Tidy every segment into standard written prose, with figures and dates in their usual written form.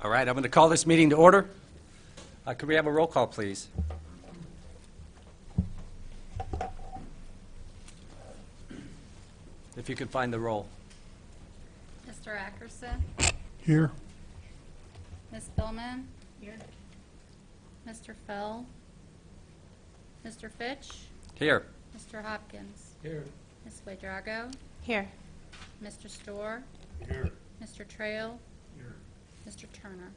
All right, I'm going to call this meeting to order. Could we have a roll call, please? If you could find the roll. Mr. Ackerson? Here. Ms. Billman? Here. Mr. Fell? Mr. Fitch? Here. Mr. Hopkins? Here. Ms. Wadrago? Here. Mr. Storr? Here. Mr. Trail? Here. Mr. Turner?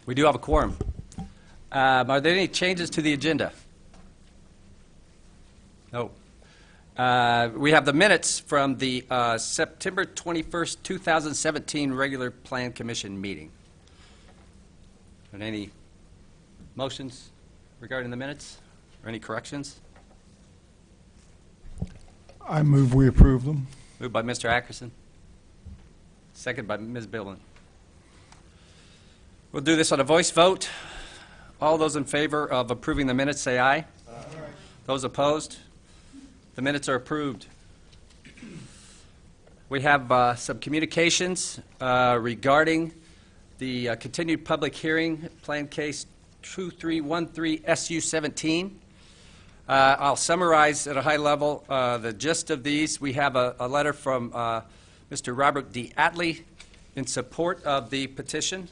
We do have a quorum. Are there any changes to the agenda? No. We have the minutes from the September 21st, 2017 regular Plan Commission meeting. And any motions regarding the minutes or any corrections? I move we approve them. Moved by Mr. Ackerson. Second by Ms. Billman. We'll do this on a voice vote. All those in favor of approving the minutes say aye. Aye. Those opposed? The minutes are approved. We have some communications regarding the continued public hearing, Plan Case 2313 SU17. I'll summarize at a high level the gist of these. We have a letter from Mr. Robert D. Atlee in support of the petition.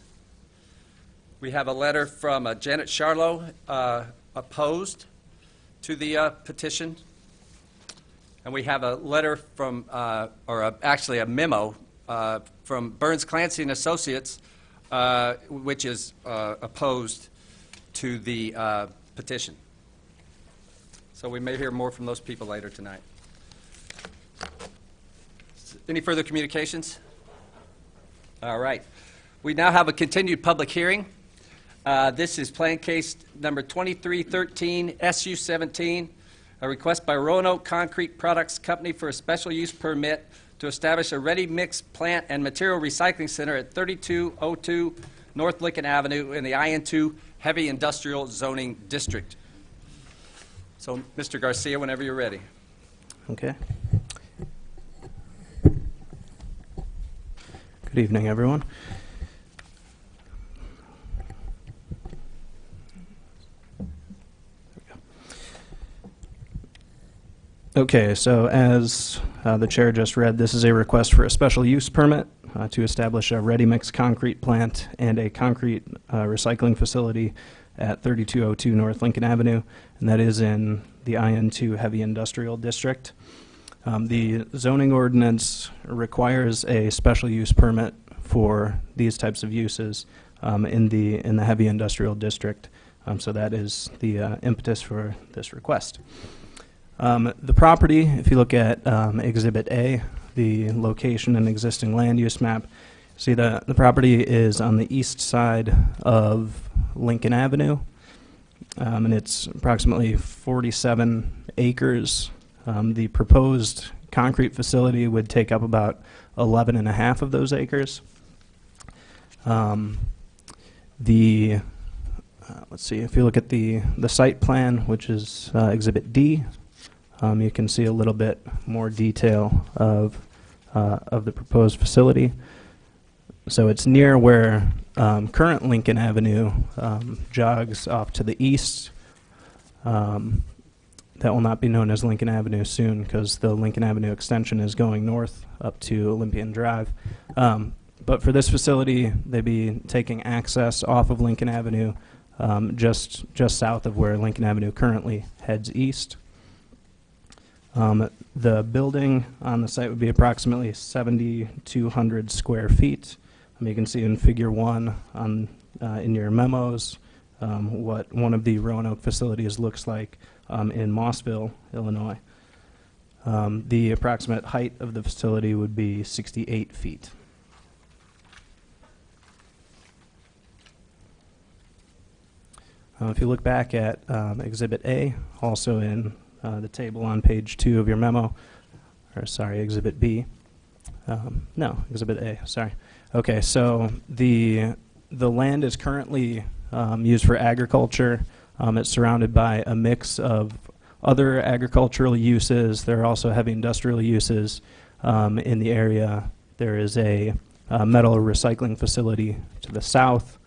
We have a letter from Janet Charlo opposed to the petition. And we have a letter from, actually a memo from Burns Clancy and Associates, which is opposed to the petition. So we may hear more from those people later tonight. Any further communications? All right. We now have a continued public hearing. This is Plan Case number 2313 SU17, a request by Roanoke Concrete Products Company for a special use permit to establish a ready-mix plant and material recycling center at 3202 North Lincoln Avenue in the IN2 Heavy Industrial Zoning District. So, Mr. Garcia, whenever you're ready. Okay. Good evening, everyone. Okay, so as the chair just read, this is a request for a special use permit to establish a ready-mix concrete plant and a concrete recycling facility at 3202 North Lincoln Avenue, and that is in the IN2 Heavy Industrial District. The zoning ordinance requires a special use permit for these types of uses in the Heavy Industrial District, so that is the impetus for this request. The property, if you look at Exhibit A, the location and existing land use map, see the property is on the east side of Lincoln Avenue, and it's approximately 47 acres. The proposed concrete facility would take up about 11 and a half of those acres. Let's see, if you look at the site plan, which is Exhibit D, you can see a little bit more detail of the proposed facility. So it's near where current Lincoln Avenue jogs off to the east. That will not be known as Lincoln Avenue soon because the Lincoln Avenue extension is going north up to Olympian Drive. But for this facility, they'd be taking access off of Lincoln Avenue just south of where Lincoln Avenue currently heads east. The building on the site would be approximately 7,200 square feet. You can see in Figure 1 on, in your memos what one of the Roanoke facilities looks like in Mossville, Illinois. The approximate height of the facility would be 68 feet. If you look back at Exhibit A, also in the table on page 2 of your memo, or sorry, Exhibit B. No, Exhibit A, sorry. Okay, so the land is currently used for agriculture. It's surrounded by a mix of other agricultural uses. There are also heavy industrial uses in the area. There is a metal recycling facility to the south,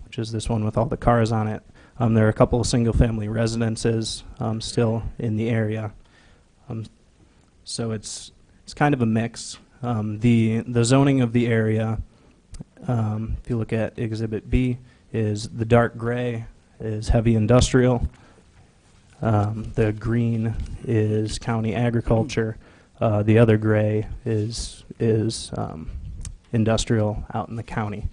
which is this one with all the cars on it. There are a couple of single-family residences still in the area. So it's kind of a mix. The zoning of the area, if you look at Exhibit B, is the dark gray is heavy industrial. The green is county agriculture. The other gray is industrial out in the county.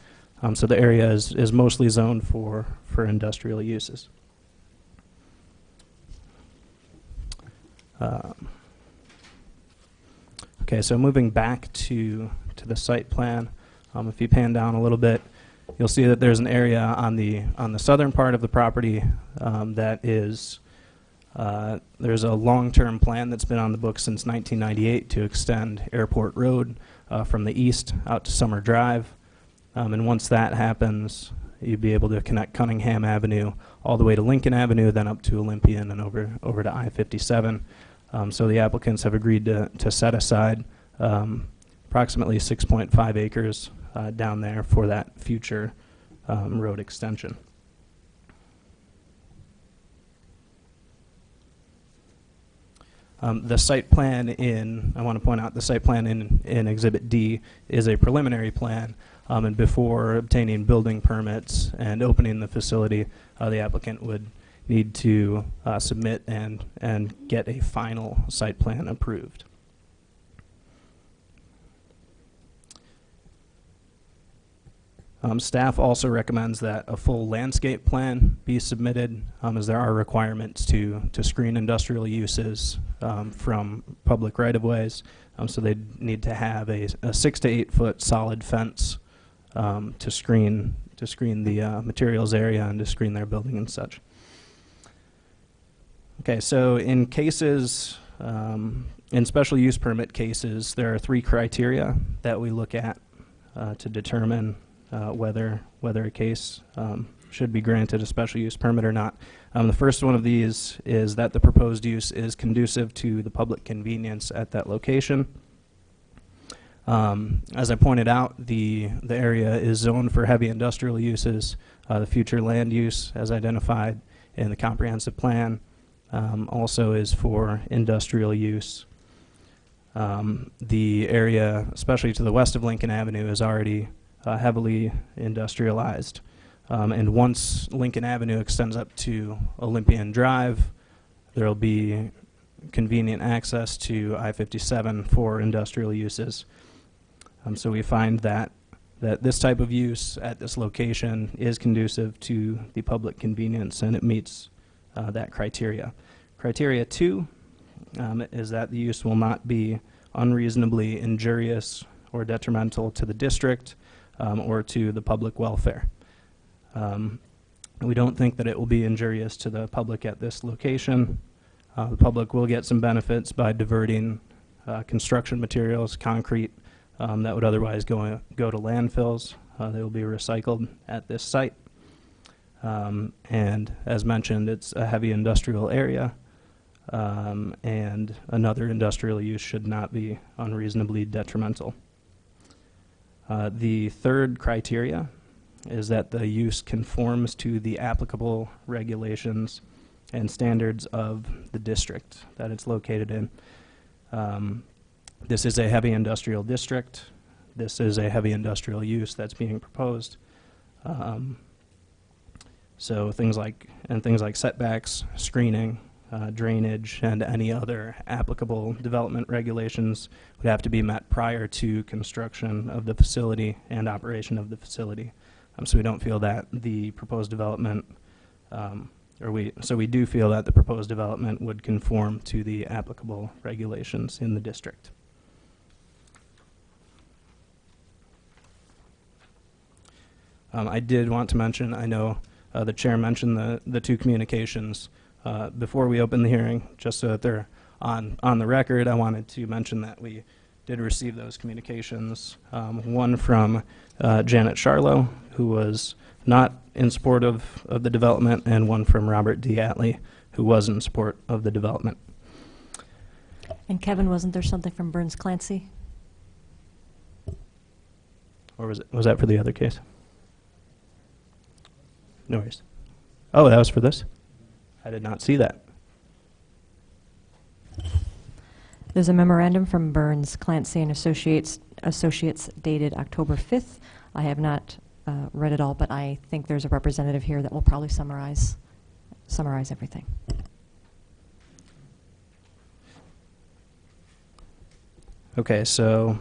So the area is mostly zoned for industrial uses. Okay, so moving back to the site plan, if you pan down a little bit, you'll see that there's an area on the southern part of the property that is there's a long-term plan that's been on the books since 1998 to extend Airport Road from the east out to Summer Drive. And once that happens, you'd be able to connect Cunningham Avenue all the way to Lincoln Avenue, then up to Olympian and over to I-57. So the applicants have agreed to set aside approximately 6.5 acres down there for that future road extension. The site plan I want to point out, the site plan in Exhibit D is a preliminary plan, and before obtaining building permits and opening the facility, the applicant would need to submit and get a final site plan approved. Staff also recommends that a full landscape plan be submitted, as there are requirements to screen industrial uses from public right-of-ways. So they need to have a 6 to 8 foot solid fence to screen the materials area and to screen their building and such. Okay, so in cases, in special use permit cases, there are 3 criteria that we look at to determine whether a case should be granted a special use permit or not. The first one of these is that the proposed use is conducive to the public convenience at that location. As I pointed out, the area is zoned for heavy industrial uses. The future land use, as identified in the comprehensive plan, also is for industrial use. The area, especially to the west of Lincoln Avenue, is already heavily industrialized. And once Lincoln Avenue extends up to Olympian Drive, there will be convenient access to I-57 for industrial uses. So we find that this type of use at this location is conducive to the public convenience, and it meets that criteria. Criteria 2 is that the use will not be unreasonably injurious or detrimental to the district or to the public welfare. We don't think that it will be injurious to the public at this location. The public will get some benefits by diverting construction materials, concrete, that would otherwise go to landfills. They will be recycled at this site. And as mentioned, it's a heavy industrial area, and another industrial use should not be unreasonably detrimental. The third criteria is that the use conforms to the applicable regulations and standards of the district that it's located in. This is a heavy industrial district. This is a heavy industrial use that's being proposed. So things like setbacks, screening, drainage, and any other applicable development regulations would have to be met prior to construction of the facility and operation of the facility. So we don't feel that the proposed development, so we do feel that the proposed development would conform to the applicable regulations in the district. I did want to mention, I know the chair mentioned the 2 communications before we open the hearing, just so that they're on the record. I wanted to mention that we did receive those communications, one from Janet Charlo, who was not in support of the development, and one from Robert D. Atley, who was in support of the development. And Kevin, wasn't there something from Burns Clancy? Or was that for the other case? No worries. Oh, that was for this? I did not see that. There's a memorandum from Burns Clancy and Associates dated October 5th. I have not read it all, but I think there's a representative here that will probably summarize everything. Okay, so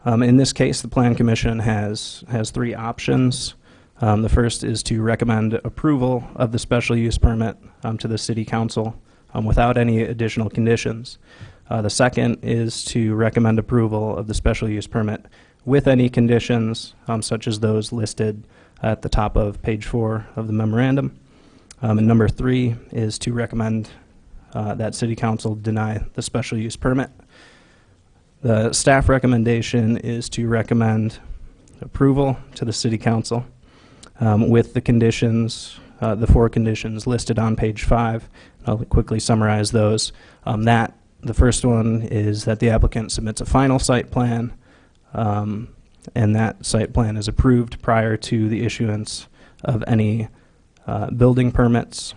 in this case, the Plan Commission has three options. The first is to recommend approval of the special use permit to the City Council without any additional conditions. The second is to recommend approval of the special use permit with any conditions, such as those listed at the top of page 4 of the memorandum. And number 3 is to recommend that City Council deny the special use permit. The staff recommendation is to recommend approval to the City Council with the conditions, the 4 conditions listed on page 5. I'll quickly summarize those. The first one is that the applicant submits a final site plan, and that site plan is approved prior to the issuance of any building permits.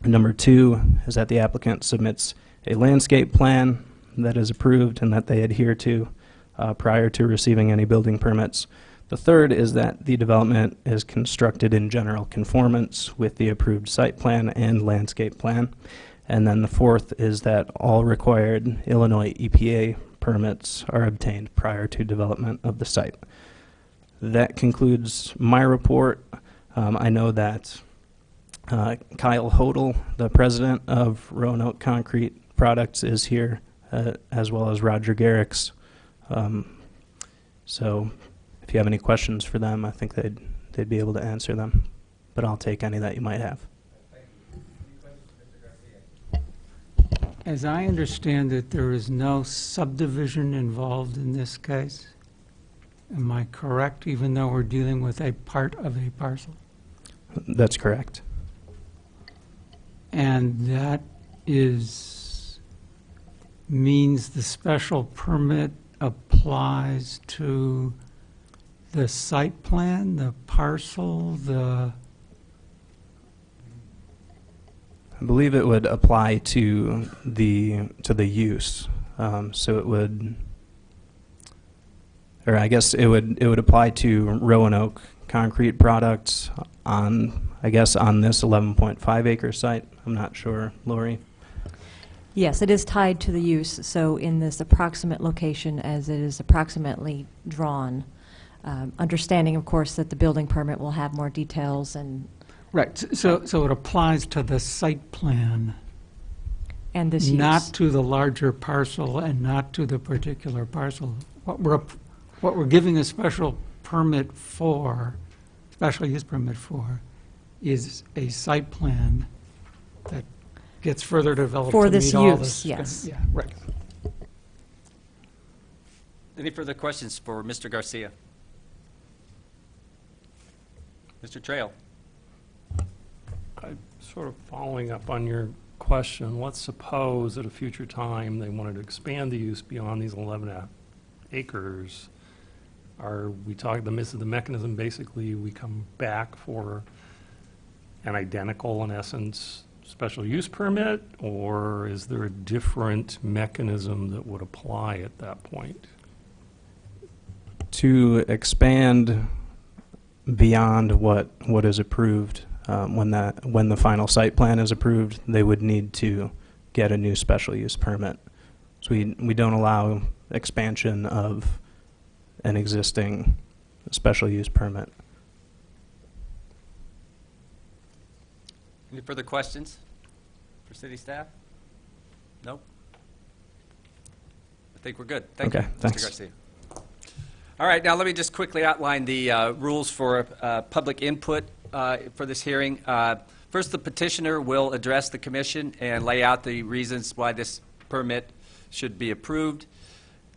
Number 2 is that the applicant submits a landscape plan that is approved and that they adhere to prior to receiving any building permits. The third is that the development is constructed in general conformance with the approved site plan and landscape plan. And then the fourth is that all required Illinois EPA permits are obtained prior to development of the site. That concludes my report. I know that Kyle Hodel, the president of Roanoke Concrete Products, is here, as well as Roger Garrix. So if you have any questions for them, I think they'd be able to answer them. But I'll take any that you might have. As I understand it, there is no subdivision involved in this case. Am I correct, even though we're dealing with a part of a parcel? That's correct. And that means the special permit applies to the site plan, the parcel, I believe it would apply to the use. So it would, or I guess it would apply to Roanoke Concrete Products on this 11.5 acre site. I'm not sure, Lori. Yes, it is tied to the use, so in this approximate location as it is approximately drawn, understanding, of course, that the building permit will have more details and right, so it applies to the site plan, this not use. to the larger parcel and not to the particular parcel. What we're giving a special permit for, special use permit for, is a site plan that gets further developed For to this meet all use, this. yes. Yeah, right. Any further questions for Mr. Garcia? Mr. Trail? Sort of following up on your question, let's suppose at a future time they wanted to expand the use beyond these 11 acres. Are we talking, the mechanism, basically we come back for an identical, in essence, special use permit, or is there a different mechanism that would apply at that point? To expand beyond what is approved, when the final site plan is approved, they would need to get a new special use permit. So we don't allow expansion of an existing special use permit. Any further questions for city staff? Nope. I think we're good. Thank Okay, you, thanks. Mr. Garcia. All right, now let me just quickly outline the rules for public input for this hearing. First, the petitioner will address the commission and lay out the reasons why this permit should be approved.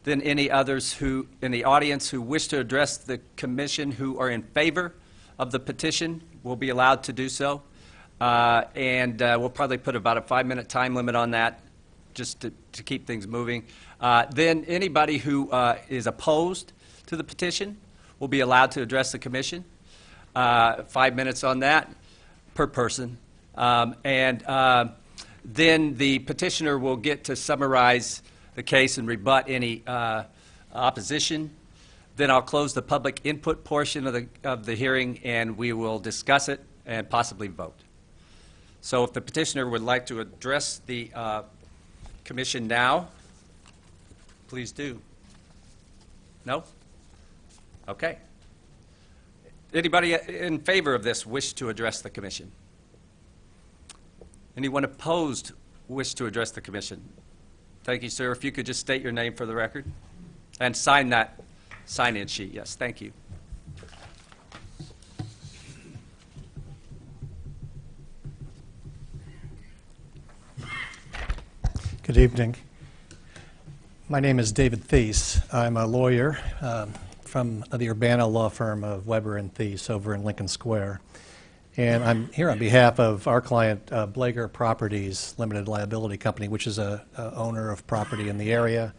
Then any others in the audience who wish to address the commission who are in favor of the petition will be allowed to do so. And we'll probably put about a 5-minute time limit on that. just to keep things moving. Then anybody who is opposed to the petition will be allowed to address the commission. 5 minutes on that per person. Then the petitioner will get to summarize the case and rebut any opposition. Then I'll close the public input portion of the hearing, and we will discuss it and possibly vote. So if the petitioner would like to address the commission now, please do. No? Okay. Anybody in favor of this wish to address the commission? Anyone opposed wish to address the commission? Thank you, sir. If you could just state your name for the record and sign that sign-in sheet. Yes, thank you. Good evening. My name is David Thies. I'm a lawyer from the Urbana law firm of Weber and Thies over in Lincoln Square. And I'm here on behalf of our client, Blager Properties Limited Liability Company, which is a owner of property in the area.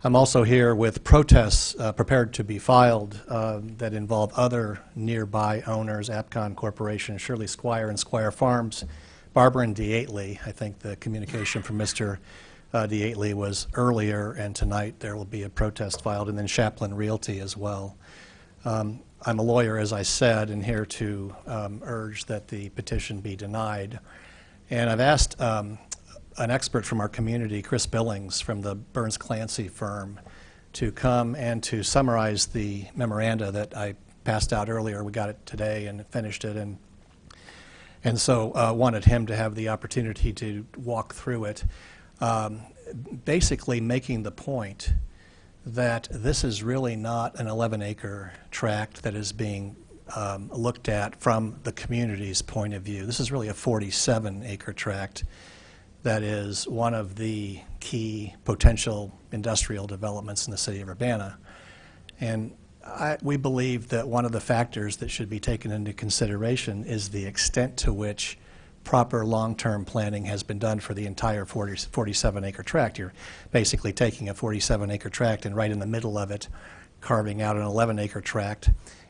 I'm also here with protests prepared to be filed that involve other nearby owners, Apcon Corporation, Shirley Squire and Squire Farms, Barbara and Diatley. I think the communication from Mr. Diatley was earlier, and tonight there will be a protest filed, and then Chaplin Realty as well. I'm a lawyer, as I said, and here to urge that the petition be denied. And I've asked an expert from our community, Chris Billings from the Burns Clancy firm, to come and to summarize the memoranda that I passed out earlier. We got it today and finished it, and so wanted him to have the opportunity to walk through it, basically making the point that this is really not an 11-acre tract that is being looked at from the community's point of view. This is really a 47-acre tract that is one of the key potential industrial developments in the city of Urbana. And we believe that one of the factors that should be taken into consideration is the extent to which proper long-term planning has been done for the entire 47-acre tract. You're basically taking a 47-acre tract and right in the middle of it carving out an 11-acre tract,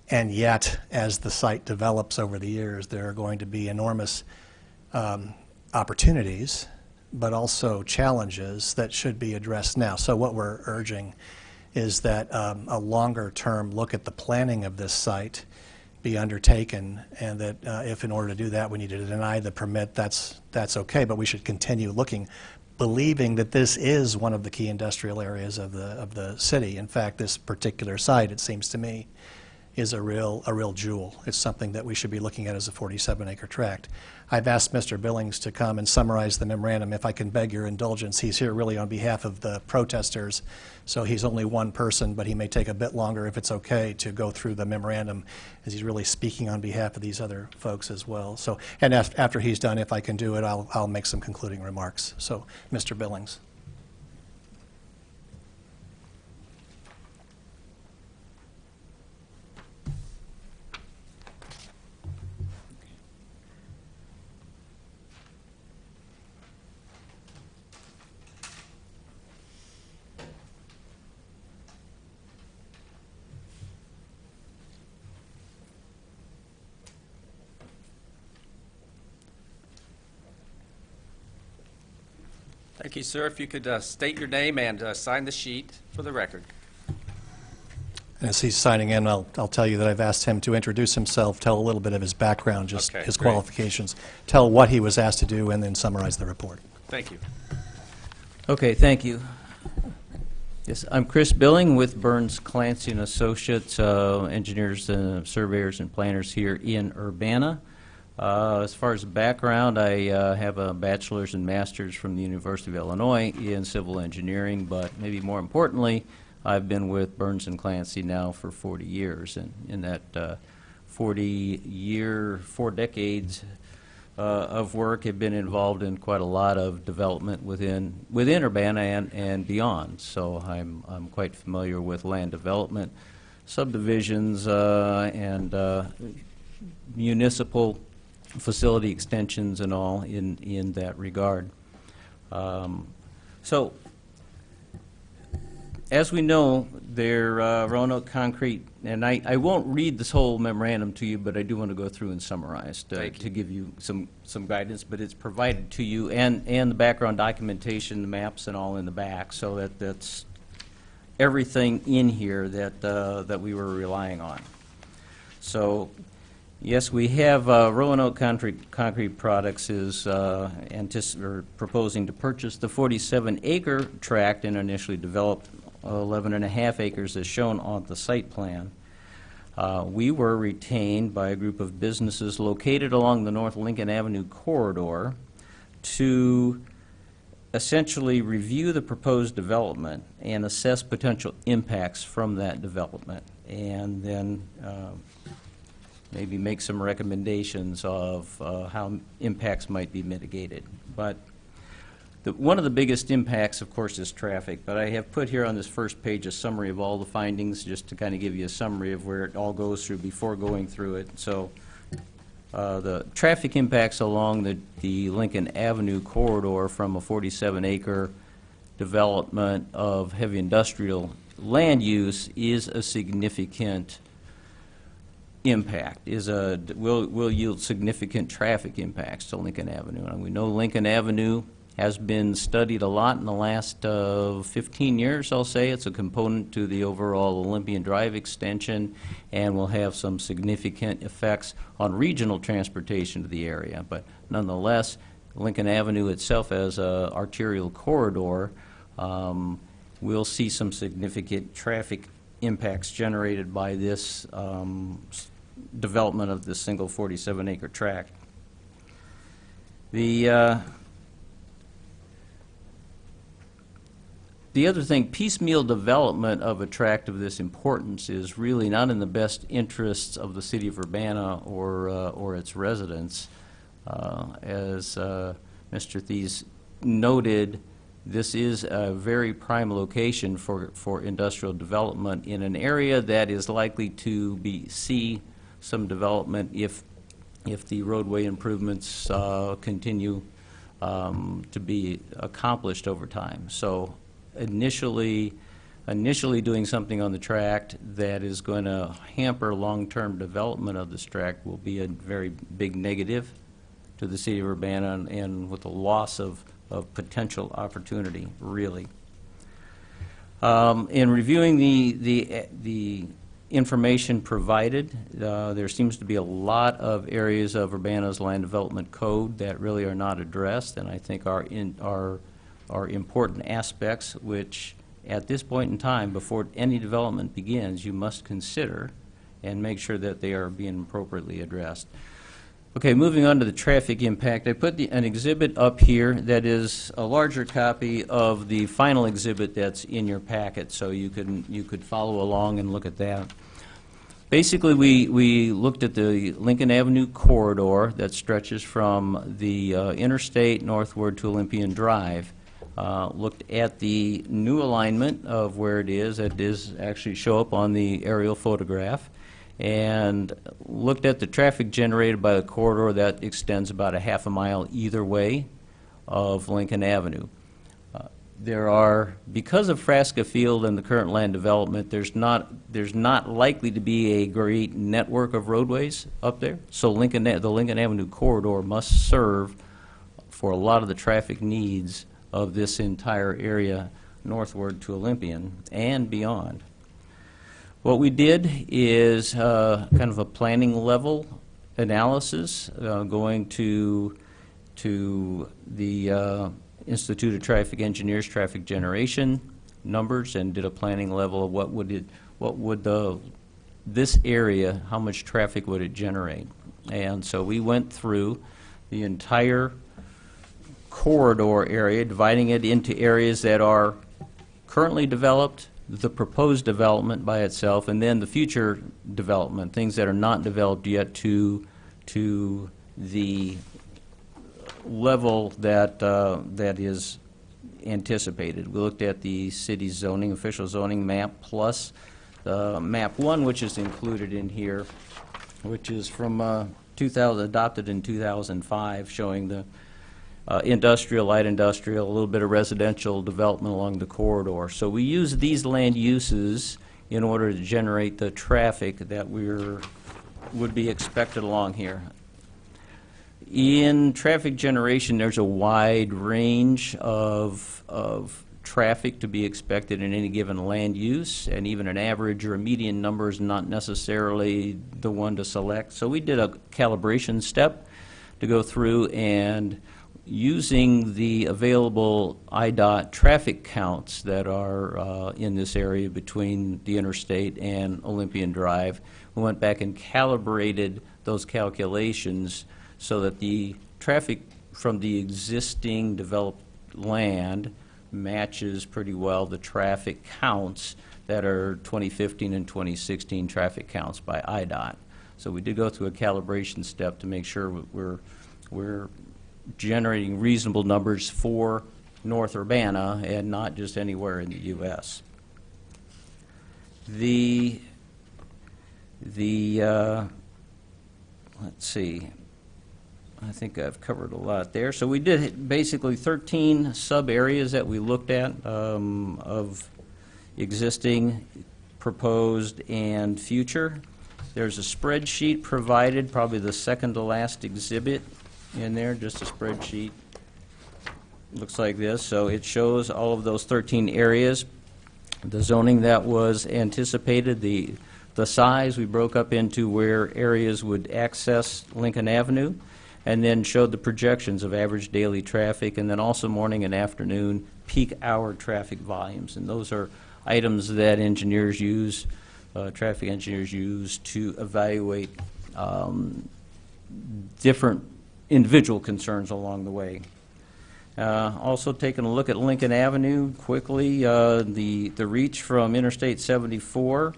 and yet as the site develops over the years there are going to be enormous opportunities but also challenges that should be addressed now. So what we're urging is that a longer-term look at the planning of this site be undertaken, and that if in order to do that we need to deny the permit, that's okay, but we should continue looking, believing that this is one of the key industrial areas of the city. In fact, this particular site, it seems to me, is a real jewel. It's something that we should be looking at as a 47-acre tract. I've asked Mr. Billings to come and summarize the memorandum. If I can beg your indulgence, he's here really on behalf of the protesters, so he's only one person, but he may take a bit longer if it's okay to go through the memorandum, as he's really speaking on behalf of these other folks as well. So, and after he's done, if I can do it, I'll make some concluding remarks. So, Mr. Billings. Thank you, sir. If you could state your name and sign the sheet for the record. As he's signing in, I'll tell you that I've asked him to introduce himself, tell a little bit of his background, just Okay, his great. qualifications, tell what he was asked to do, and then summarize the report. Thank you. Okay, thank you. Yes, I'm Chris Billing with Burns Clancy and Associates, engineers, surveyors, and planners here in Urbana. As far as background, I have a bachelor's and master's from the University of Illinois in civil engineering, but maybe more importantly, I've been with Burns and Clancy now for 40 years, and in that 4 decades of work have been involved in quite a lot of development within Urbana and beyond. So I'm quite familiar with land development, subdivisions, and municipal facility extensions and all in that regard. So, as we know, Roanoke Concrete, and I won't read this whole memorandum to you, but I do want to go through and summarize Thank you. to give you some guidance, but it's provided to you, and the background documentation, the maps and all in the back, so that's everything in here that we were relying on. So, yes, we have Roanoke Concrete Products is proposing to purchase the 47-acre tract and initially developed 11.5 acres as shown on the site plan. We were retained by a group of businesses located along the North Lincoln Avenue corridor to essentially review the proposed development and assess potential impacts from that development, and then maybe make some recommendations of how impacts might be mitigated. But one of the biggest impacts, of course, is traffic, but I have put here on this first page a summary of all the findings, just to kind of give you a summary of where it all goes through before going through it. So the traffic impacts along the Lincoln Avenue corridor from a 47-acre development of heavy industrial land use is a significant impact, will yield significant traffic impacts to Lincoln Avenue. And we know Lincoln Avenue has been studied a lot in the last 15 years, I'll say. It's a component to the overall Olympian Drive extension and will have some significant effects on regional transportation to the area. But nonetheless, Lincoln Avenue itself as an arterial corridor will see some significant traffic impacts generated by this development of this single 47-acre tract. The other thing, piecemeal development of a tract of this importance is really not in the best interests of the city of Urbana or its residents. As Mr. Thies noted, this is a very prime location for industrial development in an area that is likely to see some development if the roadway improvements continue to be accomplished over time. So initially doing something on the tract that is going to hamper long-term development of this tract will be a very big negative to the city of Urbana, and with a loss of potential opportunity, really. In reviewing the information provided, there seems to be a lot of areas of Urbana's land development code that really are not addressed, and I think are important aspects which, at this point in time, before any development begins, you must consider and make sure that they are being appropriately addressed. Okay, moving on to the traffic impact, I put an exhibit up here that is a larger copy of the final exhibit that's in your packet, so you could follow along and look at that. Basically, we looked at the Lincoln Avenue corridor that stretches from the interstate northward to Olympian Drive. Looked at the new alignment of where it is. It does actually show up on the aerial photograph. And looked at the traffic generated by the corridor that extends about a half a mile either way of Lincoln Avenue. There are, because of Frasca Field and the current land development, there's not likely to be a great network of roadways up there. So the Lincoln Avenue corridor must serve for a lot of the traffic needs of this entire area northward to Olympian and beyond. What we did is kind of a planning level analysis, going to the Institute of Traffic Engineers traffic generation numbers, and did a planning level of this area, how much traffic would it generate. And so we went through the entire corridor area, dividing it into areas that are currently developed, the proposed development by itself, and then the future development, things that are not developed yet to the level that is anticipated. We looked at the city's zoning, official zoning map, plus map 1, which is included in here, which is from adopted in 2005, showing industrial, light industrial, a little bit of residential development along the corridor. So we use these land uses in order to generate the traffic that would be expected along here. In traffic generation, there's a wide range of traffic to be expected in any given land use, and even an average or a median number is not necessarily the one to select. So we did a calibration step to go through, and using the available IDOT traffic counts that are in this area between the interstate and Olympian Drive, we went back and calibrated those calculations so that the traffic from the existing developed land matches pretty well the traffic counts that are 2015 and 2016 traffic counts by IDOT. So we did go through a calibration step to make sure we're generating reasonable numbers for North Urbana and not just anywhere in the U.S. Let's see. I think I've covered a lot there. So we did basically 13 sub-areas that we looked at of existing, proposed, and future. There's a spreadsheet provided, probably the second to last exhibit in there, just a spreadsheet. Looks like this. So it shows all of those 13 areas, the zoning that was anticipated, the size we broke up into where areas would access Lincoln Avenue, and then showed the projections of average daily traffic, and then also morning and afternoon peak hour traffic volumes. And those are items that engineers use, traffic engineers use to evaluate different individual concerns along the way. Also taking a look at Lincoln Avenue quickly, the reach from Interstate 74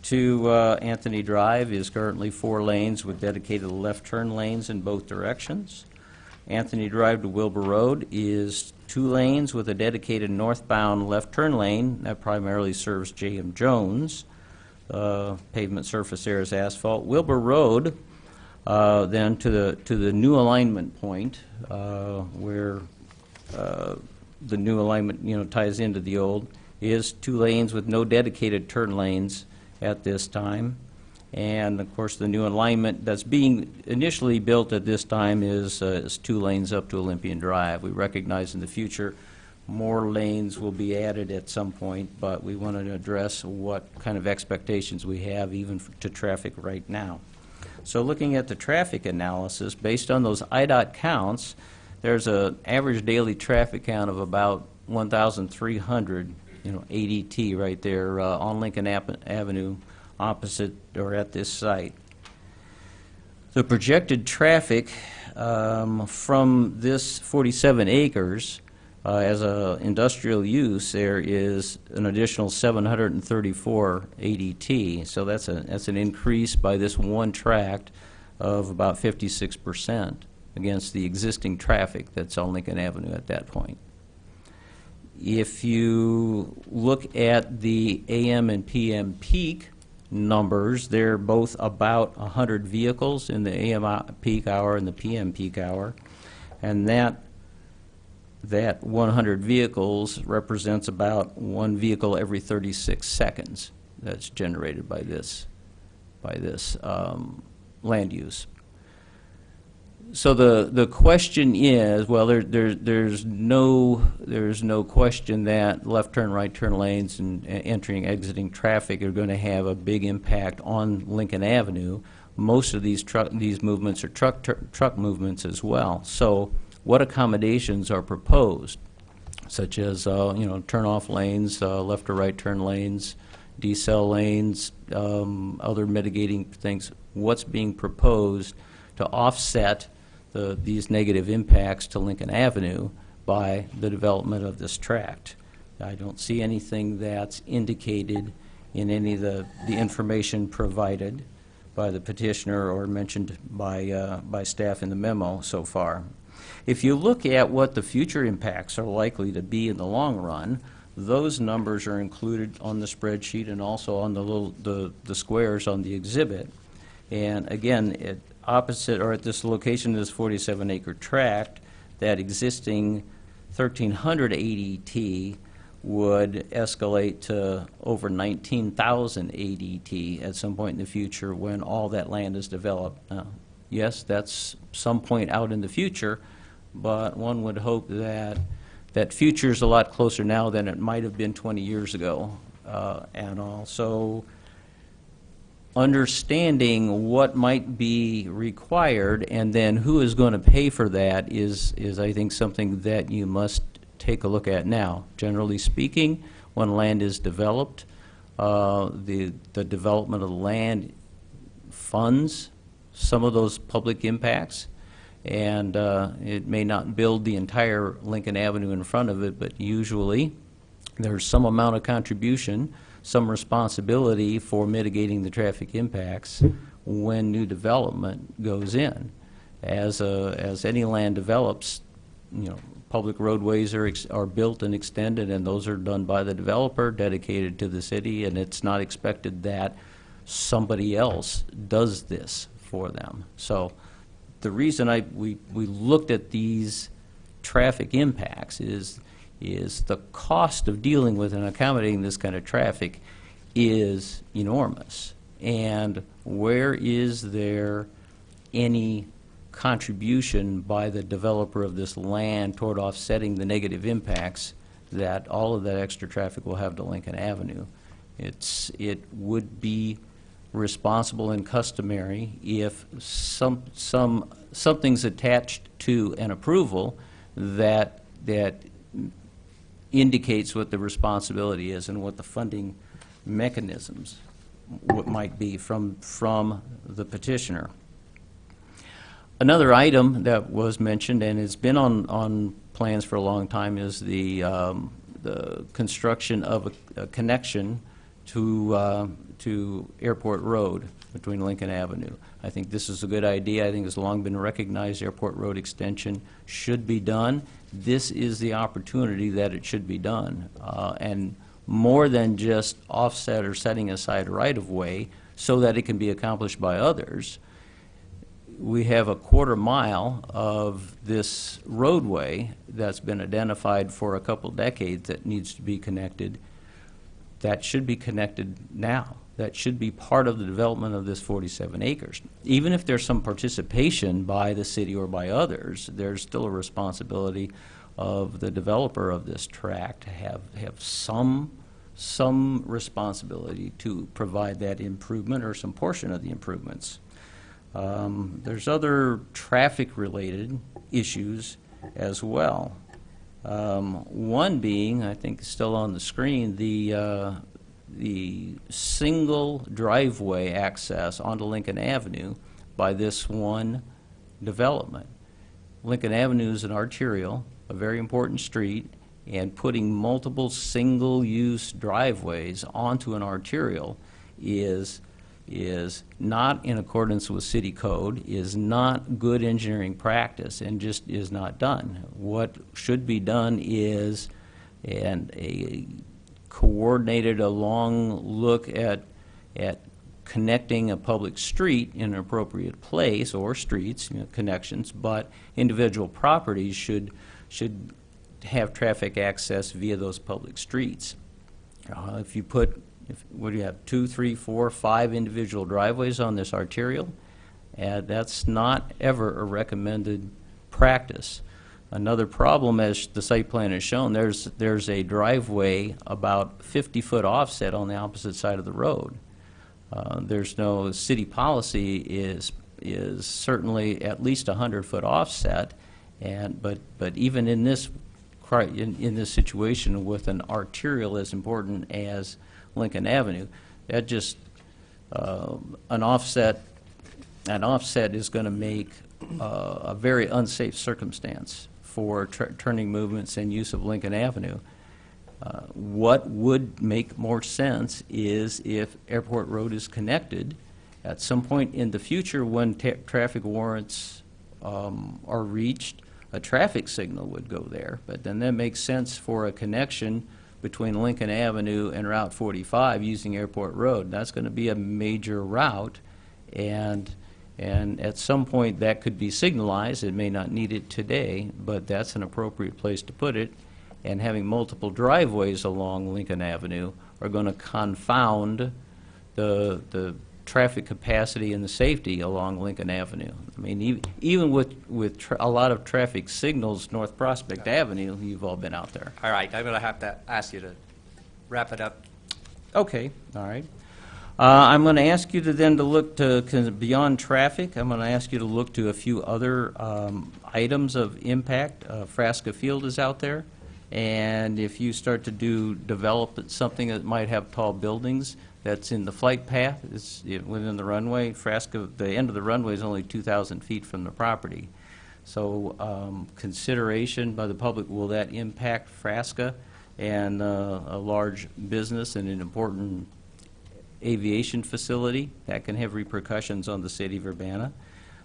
to Anthony Drive is currently 4 lanes with dedicated left turn lanes in both directions. Anthony Drive to Wilbur Road is 2 lanes with a dedicated northbound left turn lane that primarily serves J.M. Jones. Pavement surface there is asphalt. Wilbur Road, then to the new alignment point where the new alignment ties into the old, is 2 lanes with no dedicated turn lanes at this time. And of course the new alignment that's being initially built at this time is 2 lanes up to Olympian Drive. We recognize in the future more lanes will be added at some point, but we wanted to address what kind of expectations we have even to traffic right now. So looking at the traffic analysis, based on those IDOT counts, there's an average daily traffic count of about 1,300 ADT right there on Lincoln Avenue opposite or at this site. The projected traffic from this 47 acres as an industrial use, there is an additional 734 ADT. So that's an increase by this one tract of about 56% against the existing traffic that's on Lincoln Avenue at that point. If you look at the AM and PM peak numbers, they're both about 100 vehicles in the AM peak hour and the PM peak hour, and that 100 vehicles represents about 1 vehicle every 36 seconds that's generated by this land use. So the question is, well, there's no question that left turn, right turn lanes and entering, exiting traffic are going to have a big impact on Lincoln Avenue. Most of these movements are truck movements as well. So what accommodations are proposed, such as turn off lanes, left or right turn lanes, decel lanes, other mitigating things? What's being proposed to offset these negative impacts to Lincoln Avenue by the development of this tract? I don't see anything that's indicated in any of the information provided by the petitioner or mentioned by staff in the memo so far. If you look at what the future impacts are likely to be in the long run, those numbers are included on the spreadsheet and also on the squares on the exhibit. And again, opposite or at this location of this 47-acre tract, that existing 1,300 ADT would escalate to over 19,000 ADT at some point in the future when all that land is developed. Yes, that's some point out in the future, but one would hope that that future is a lot closer now than it might have been 20 years ago. And also understanding what might be required and then who is going to pay for that is I think, something that you must take a look at now. Generally speaking, when land is developed, the development of the land funds some of those public impacts, and it may not build the entire Lincoln Avenue in front of it, but usually there's some amount of contribution, some responsibility for mitigating the traffic impacts when new development goes in. As any land develops, you know, public roadways are built and extended, and those are done by the developer, dedicated to the city, and it's not expected that somebody else does this for them. So the reason we looked at these traffic impacts is the cost of dealing with and accommodating this kind of traffic is enormous. And where is there any contribution by the developer of this land toward offsetting the negative impacts that all of that extra traffic will have to Lincoln Avenue? It would be responsible and customary if something's attached to an approval that indicates what the responsibility is and what the funding mechanisms might be from the petitioner. Another item that was mentioned and has been on plans for a long time is the construction of a connection to Airport Road between Lincoln Avenue. I think this is a good idea. I think it's long been recognized Airport Road extension should be done. This is the opportunity that it should be done. And more than just offset or setting aside right-of-way so that it can be accomplished by others, we have a quarter mile of this roadway that's been identified for a couple decades that needs to be connected. That should be connected now. That should be part of the development of this 47 acres. Even if there's some participation by the city or by others, there's still a responsibility of the developer of this tract to have some responsibility to provide that improvement or some portion of the improvements. There's other traffic-related issues as well. One being, I think still on the screen, the single driveway access onto Lincoln Avenue by this one development. Lincoln Avenue is an arterial, a very important street, and putting multiple single-use driveways onto an arterial is not in accordance with city code, is not good engineering practice, and just is not done. What should be done is a coordinated, a long look at connecting a public street in an appropriate place, or streets, connections, but individual properties should have traffic access via those public streets. If you put, what do you have, 2, 3, 4, 5 individual driveways on this arterial? That's not ever a recommended practice. Another problem, as the site plan has shown, there's a driveway about 50-foot offset on the opposite side of the road. There's no city policy is certainly at least 100-foot offset, but even in this situation with an arterial as important as Lincoln Avenue, that just an offset is going to make a very unsafe circumstance for turning movements and use of Lincoln Avenue. What would make more sense is if Airport Road is connected at some point in the future when traffic warrants are reached, a traffic signal would go there. But then that makes sense for a connection between Lincoln Avenue and Route 45 using Airport Road. That's going to be a major route, and And at some point, that could be signalized. It may not need it today, but that's an appropriate place to put it. And having multiple driveways along Lincoln Avenue are going to confound the traffic capacity and the safety along Lincoln Avenue. I mean, even with a lot of traffic signals North Prospect Avenue, you've all been out there. All right, I'm going to have to ask you to wrap it up. Okay, all right. I'm going to ask you to then to look to, beyond traffic, I'm going to ask you to look to a few other items of impact. Frasca Field is out there, and if you start to develop something that might have tall buildings, that's in the flight path, it's within the runway. Frasca, the end of the runway is only 2,000 feet from the property. So consideration by the public, will that impact Frasca and a large business and an important aviation facility? That can have repercussions on the city of Urbana.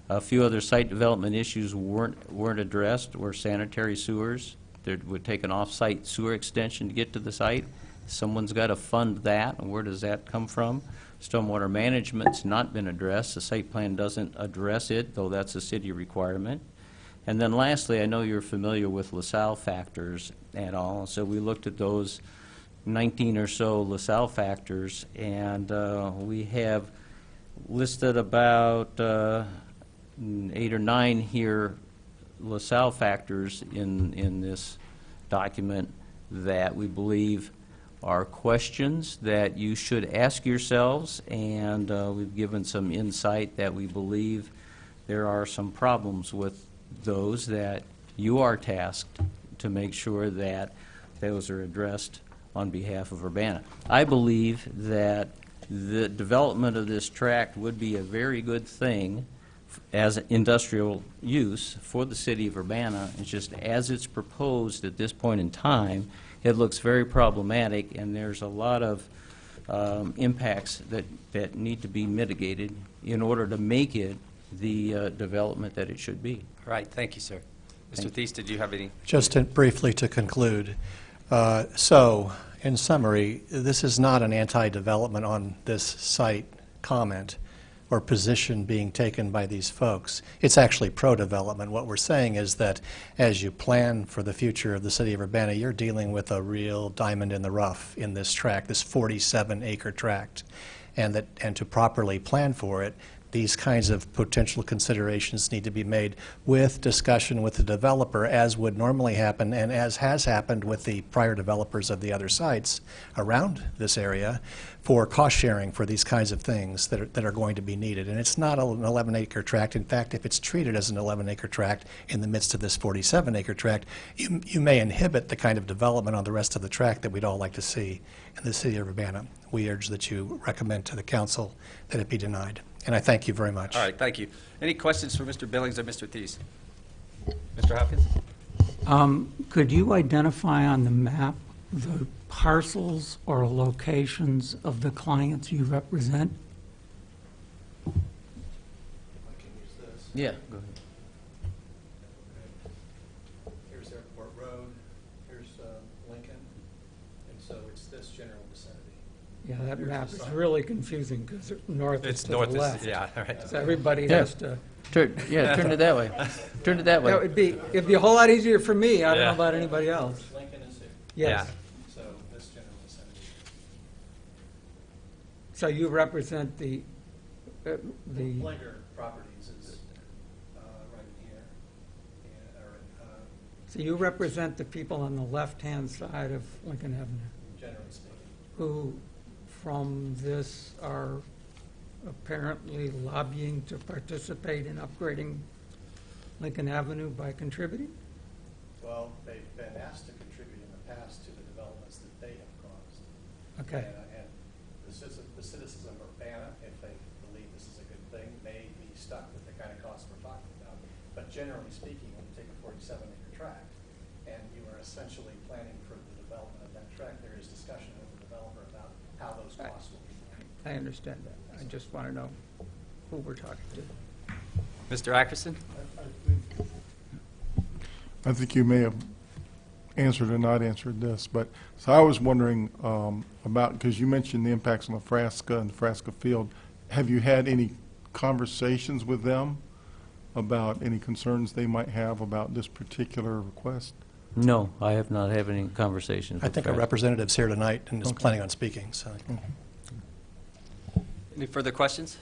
A few other site development issues weren't addressed, were sanitary sewers. There would take an off-site sewer extension to get to the site. Someone's got to fund that, and where does that come from? Stormwater management's not been addressed. The site plan doesn't address it, though that's a city requirement. And then lastly, I know you're familiar with LaSalle factors and all, so we looked at those 19 or so LaSalle factors, and we have listed about 8 or 9 here LaSalle factors in this document that we believe are questions that you should ask yourselves, and we've given some insight that we believe there are some problems with those that you are tasked to make sure that those are addressed on behalf of Urbana. I believe that the development of this tract would be a very good thing as industrial use for the city of Urbana. It's just as it's proposed at this point in time, it looks very problematic, and there's a lot of impacts that need to be mitigated in order to make it the development that it should be. All right, thank you, sir. Mr. Thies, did you have any? Just briefly to conclude, so in summary, this is not an anti-development on this site comment or position being taken by these folks. It's actually pro-development. What we're saying is that as you plan for the future of the city of Urbana, you're dealing with a real diamond in the rough in this tract, this 47-acre tract. And to properly plan for it, these kinds of potential considerations need to be made with discussion with the developer, as would normally happen and as has happened with the prior developers of the other sites around this area, for cost sharing for these kinds of things that are going to be needed. And it's not an 11-acre tract. In fact, if it's treated as an 11-acre tract in the midst of this 47-acre tract, you may inhibit the kind of development on the rest of the tract that we'd all like to see in the city of Urbana. We urge that you recommend to the council that it be denied. And I thank you very much. All right, thank you. Any questions for Mr. Billings or Mr. Thies? Mr. Hopkins? Could you identify on the map the parcels or locations of the clients you represent? I can use this. Yeah, go ahead. Here's Airport Road, here's Lincoln, and so it's this general vicinity. Yeah, that Here's map the is sign. really confusing because north is to the left. Yeah, all right. So everybody Yeah. has to, Turn it that way. Turn it that way. it'd be a whole lot easier for me. I don't Yeah. know about anybody else. Lincoln is here, Yes. so this general vicinity. So you represent the Blinger Properties is right in here, so you represent the people on the left-hand side of Lincoln Avenue generally speaking. who, from this, are apparently lobbying to participate in upgrading Lincoln Avenue by contributing? Well, they've been asked to contribute in the past to the developments that they have caused. Okay. And the citizens of Urbana, if they believe this is a good thing, may be stuck with the kind of costs we're talking about. But generally speaking, when you take a 47-acre tract and you are essentially planning for the development of that tract, there is discussion with the developer about how those costs will be managed. I understand that. I just want to know who we're talking to. Mr. Ackerson? I think you may have answered or not answered this, but, so I was wondering about, because you mentioned the impacts on the Frasca and the Frasca Field. Have you had any conversations with them about any concerns they might have about this particular request? No, I have not had any conversations I with think a Track. representative's here tonight and is Okay. planning on speaking, so. Any further questions?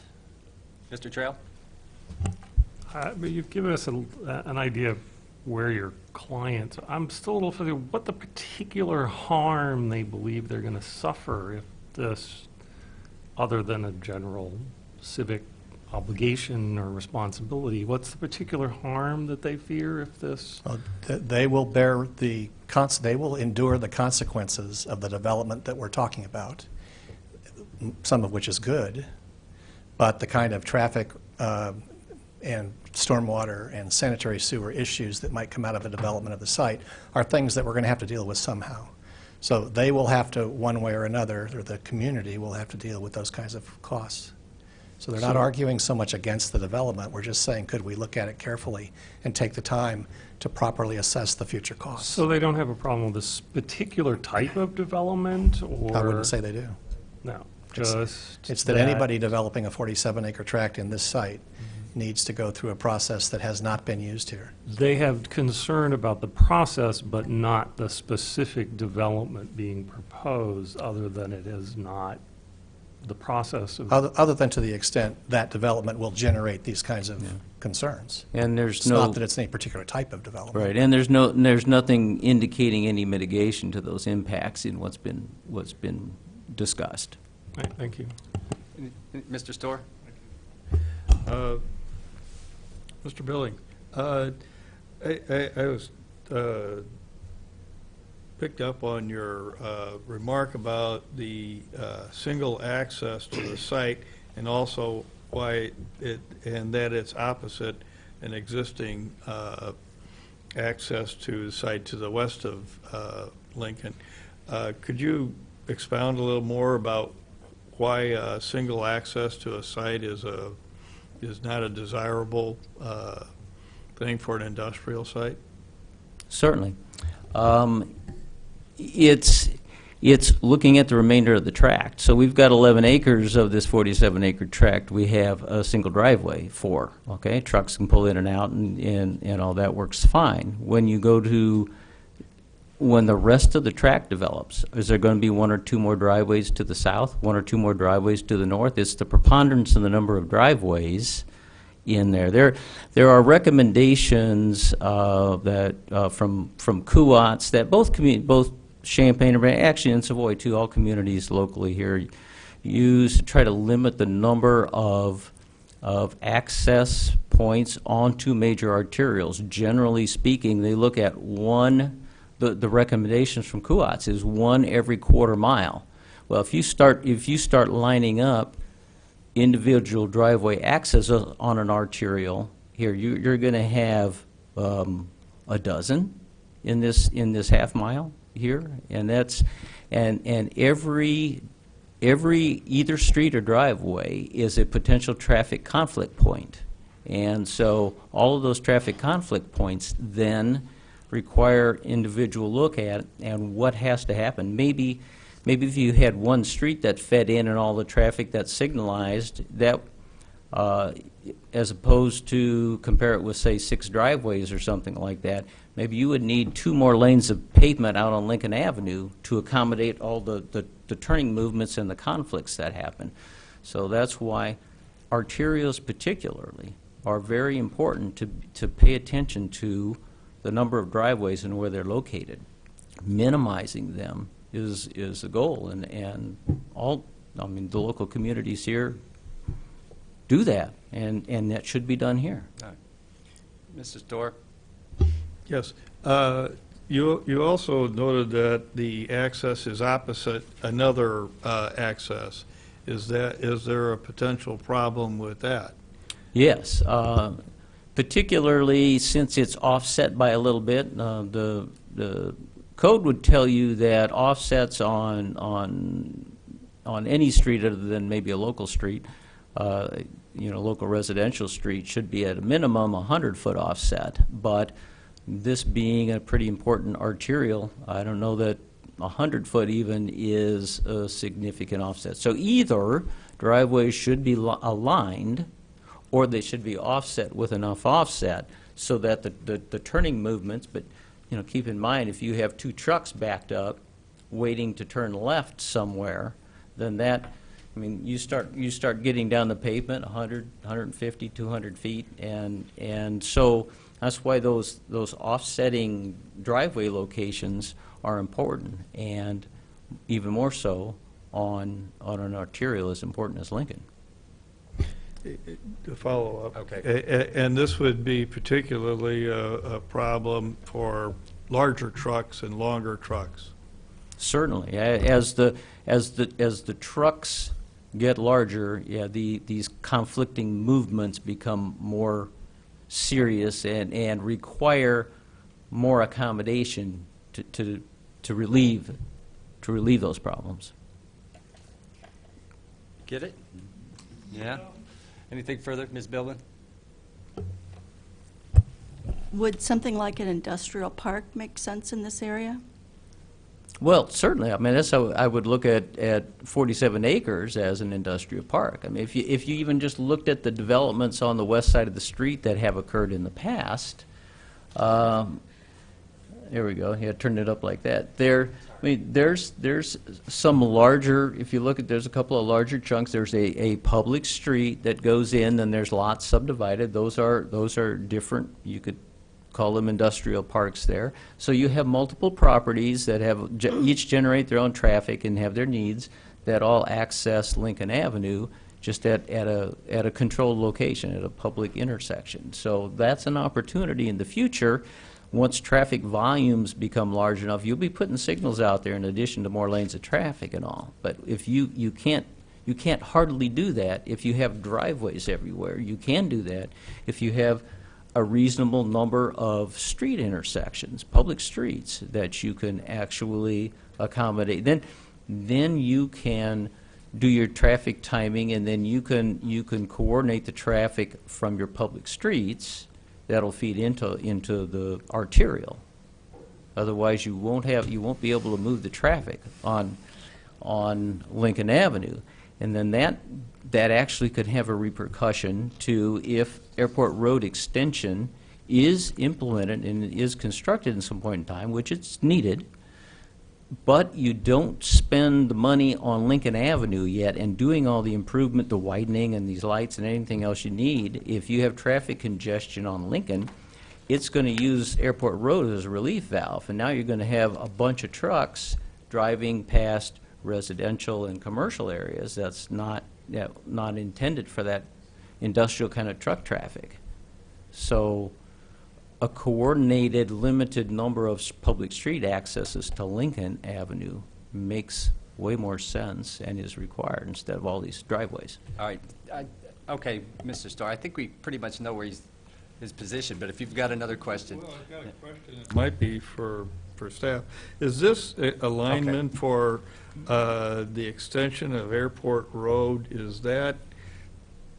Mr. Trail? But you've given us an idea of where your clients, I'm still a little familiar, what the particular harm they believe they're going to suffer if this, other than a general civic obligation or responsibility, what's the particular harm that they fear if this? They will they will endure the consequences of the development that we're talking about, some of which is good, but the kind of traffic and stormwater and sanitary sewer issues that might come out of the development of the site are things that we're going to have to deal with somehow. So they will have to, one way or another, or the community will have to deal with those kinds of costs. So they're not arguing so much against the development. We're just saying, could we look at it carefully and take the time to properly assess the future costs? So they don't have a problem with this particular type of development, or? I wouldn't say they do. No, It's- just. It's that anybody developing a 47-acre tract in this site needs to go through a process that has not been used here. They have concern about the process, but not the specific development being proposed, other than it is not the process of. Other than to the extent that development will generate these kinds of concerns. And there's It's no, not that it's any particular type of development. right, and there's nothing indicating any mitigation to those impacts in what's been discussed. Right, thank you. Mr. Storr? Mr. Billing, I was picked up on your remark about the single access to the site, and also why and that it's opposite an existing access to the site to the west of Lincoln. Could you expound a little more about why single access to a site is not a desirable thing for an industrial site? Certainly. It's looking at the remainder of the tract. So we've got 11 acres of this 47-acre tract we have a single driveway for, okay? Trucks can pull in and out, and all that works fine. When you go to, when the rest of the tract develops, is there going to be one or two more driveways to the south, one or two more driveways to the north? It's the preponderance of the number of driveways in there. There are recommendations that from CUATS that both Champaign and actually in Savoy too, all communities locally here use to try to limit the number of access points onto major arterials. Generally speaking, they look at one. The recommendations from CUATS is one every quarter mile. Well, if you start lining up individual driveway access on an arterial here, you're going to have a dozen in this half mile here, and that's and every either street or driveway is a potential traffic conflict point, and so all of those traffic conflict points then require individual look at and what has to happen. Maybe if you had one street that fed in and all the traffic that's signalized, that as opposed to compare it with, say, 6 driveways or something like that, maybe you would need 2 more lanes of pavement out on Lincoln Avenue to accommodate all the turning movements and the conflicts that happen. So that's why arterials particularly are very important to pay attention to the number of driveways and where they're located. Minimizing them is the goal, and the local communities here do that, and that should be done here. Mr. Storr? Yes. You also noted that the access is opposite another access. Is there a potential problem with that? Yes, particularly since it's offset by a little bit. The code would tell you that offsets on any street other than maybe a local street, local residential street, should be at a minimum 100-foot offset. But this being a pretty important arterial, I don't know that 100-foot even is a significant offset. So either driveways should be aligned, or they should be offset with enough offset so that the turning movements, but keep in mind, if you have two trucks backed up waiting to turn left somewhere, then that, you start getting down the pavement 100, 150, 200 feet, and so that's why those offsetting driveway locations are important, and even more so on an arterial as important as Lincoln. To follow up. Okay. And this would be particularly a problem for larger trucks and longer trucks. Certainly, as the trucks get larger, these conflicting movements become more serious and require more accommodation to relieve those problems. Get it? Yeah? Anything further, Ms. Billman? Would something like an industrial park make sense in this area? Well, certainly. That's how I would look at 47 acres as an industrial park. If you even just looked at the developments on the west side of the street that have occurred in the past, there we go. Yeah, turn it up like that. There's some larger. If you look at, there's a couple of larger chunks. There's a public street that goes in, and there's lots subdivided. Those are different. You could call them industrial parks there. So you have multiple properties that have each generate their own traffic and have their needs that all access Lincoln Avenue just at a controlled location, at a public intersection. So that's an opportunity in the future. Once traffic volumes become large enough, you'll be putting signals out there in addition to more lanes of traffic and all. But if you can't hardly do that if you have driveways everywhere. You can do that if you have a reasonable number of street intersections, public streets, that you can actually accommodate. Then you can do your traffic timing, and then you can coordinate the traffic from your public streets. That'll feed into the arterial. Otherwise, you won't be able to move the traffic on Lincoln Avenue, and then that actually could have a repercussion to if Airport Road extension is implemented and is constructed in some point in time, which it's needed, but you don't spend the money on Lincoln Avenue yet and doing all the improvement, the widening and these lights and anything else you need. If you have traffic congestion on Lincoln, it's going to use Airport Road as a relief valve, and now you're going to have a bunch of trucks driving past residential and commercial areas that's not intended for that industrial kind of truck traffic. So a coordinated, limited number of public street accesses to Lincoln Avenue makes way more sense and is required instead of all these driveways. All right. Okay, Mr. Starr, I think we pretty much know where his position, but if you've got another question. Well, I've got a question that might be for staff. Is this alignment for the extension of Airport Road? Is that,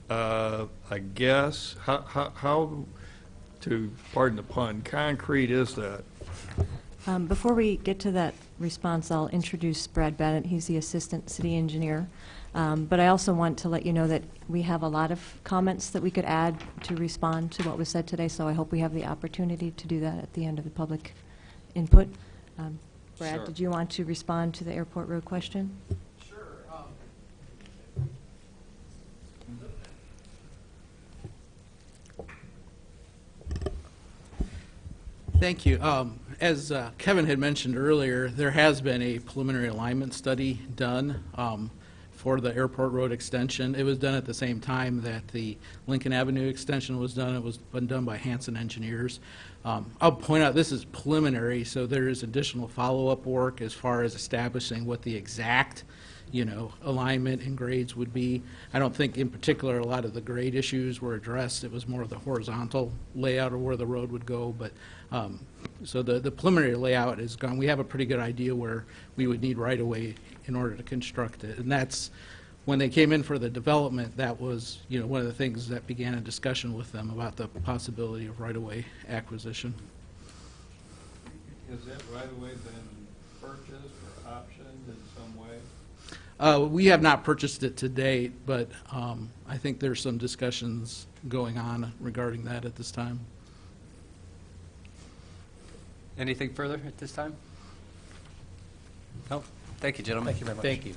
I guess, how, to pardon the pun, concrete is that? Before we get to that response, I'll introduce Brad Bennett. He's the Assistant City Engineer. But I also want to let you know that we have a lot of comments that we could add to respond to what was said today, so I hope we have the opportunity to do that at the end of the public input. Brad, Sure. did you want to respond to the Airport Road question? Thank you. As Kevin had mentioned earlier, there has been a preliminary alignment study done for the Airport Road extension. It was done at the same time that the Lincoln Avenue extension was done. It was done by Hanson Engineers. I'll point out this is preliminary, so there is additional follow-up work as far as establishing what the exact alignment and grades would be. I don't think in particular a lot of the grade issues were addressed. It was more of the horizontal layout of where the road would go. But so the preliminary layout is gone. We have a pretty good idea where we would need right-of-way in order to construct it. And that's, when they came in for the development, that was one of the things that began a discussion with them about the possibility of right-of-way acquisition. Has that right-of-way been purchased or optioned in some way? We have not purchased it to date, but I think there's some discussions going on regarding that at this time. Anything further at this time? No? Thank you, gentlemen. Thank you very much. Thank you.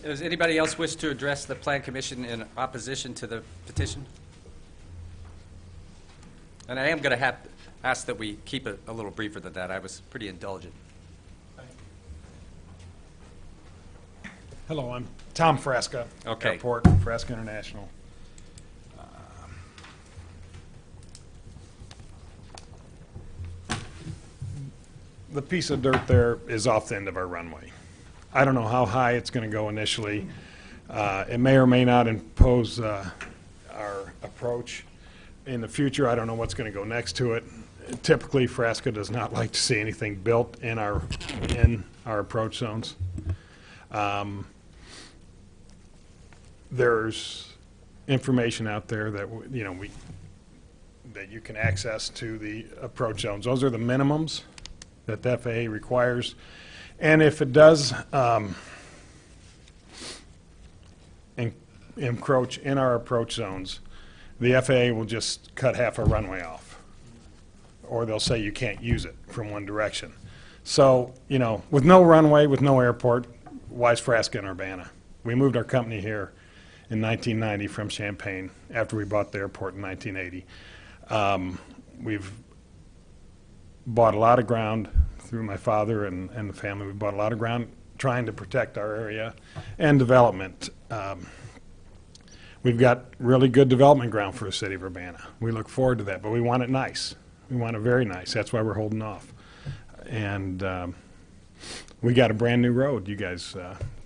Does anybody else wish to address the Plan Commission in opposition to the petition? And I am going to have to ask that we keep it a little briefer than that. I was pretty indulgent. Hello, I'm Tom Fresca. Okay. Airport, Fresca International. The piece of dirt there is off the end of our runway. I don't know how high it's going to go initially. It may or may not impose our approach. In the future, I don't know what's going to go next to it. Typically, Fresca does not like to see anything built in our approach zones. There's information out there that that you can access to the approach zones. Those are the minimums that the FAA requires, and if it does encroach in our approach zones, the FAA will just cut half our runway off, or they'll say you can't use it from one direction. So, with no runway, with no airport, why is Fresca in Urbana? We moved our company here in 1990 from Champaign after we bought the airport in 1980. We've bought a lot of ground through my father and the family. We bought a lot of ground trying to protect our area and development. We've got really good development ground for the city of Urbana. We look forward to that, but we want it nice. We want it very nice. That's why we're holding off. And we got a brand new road, you guys,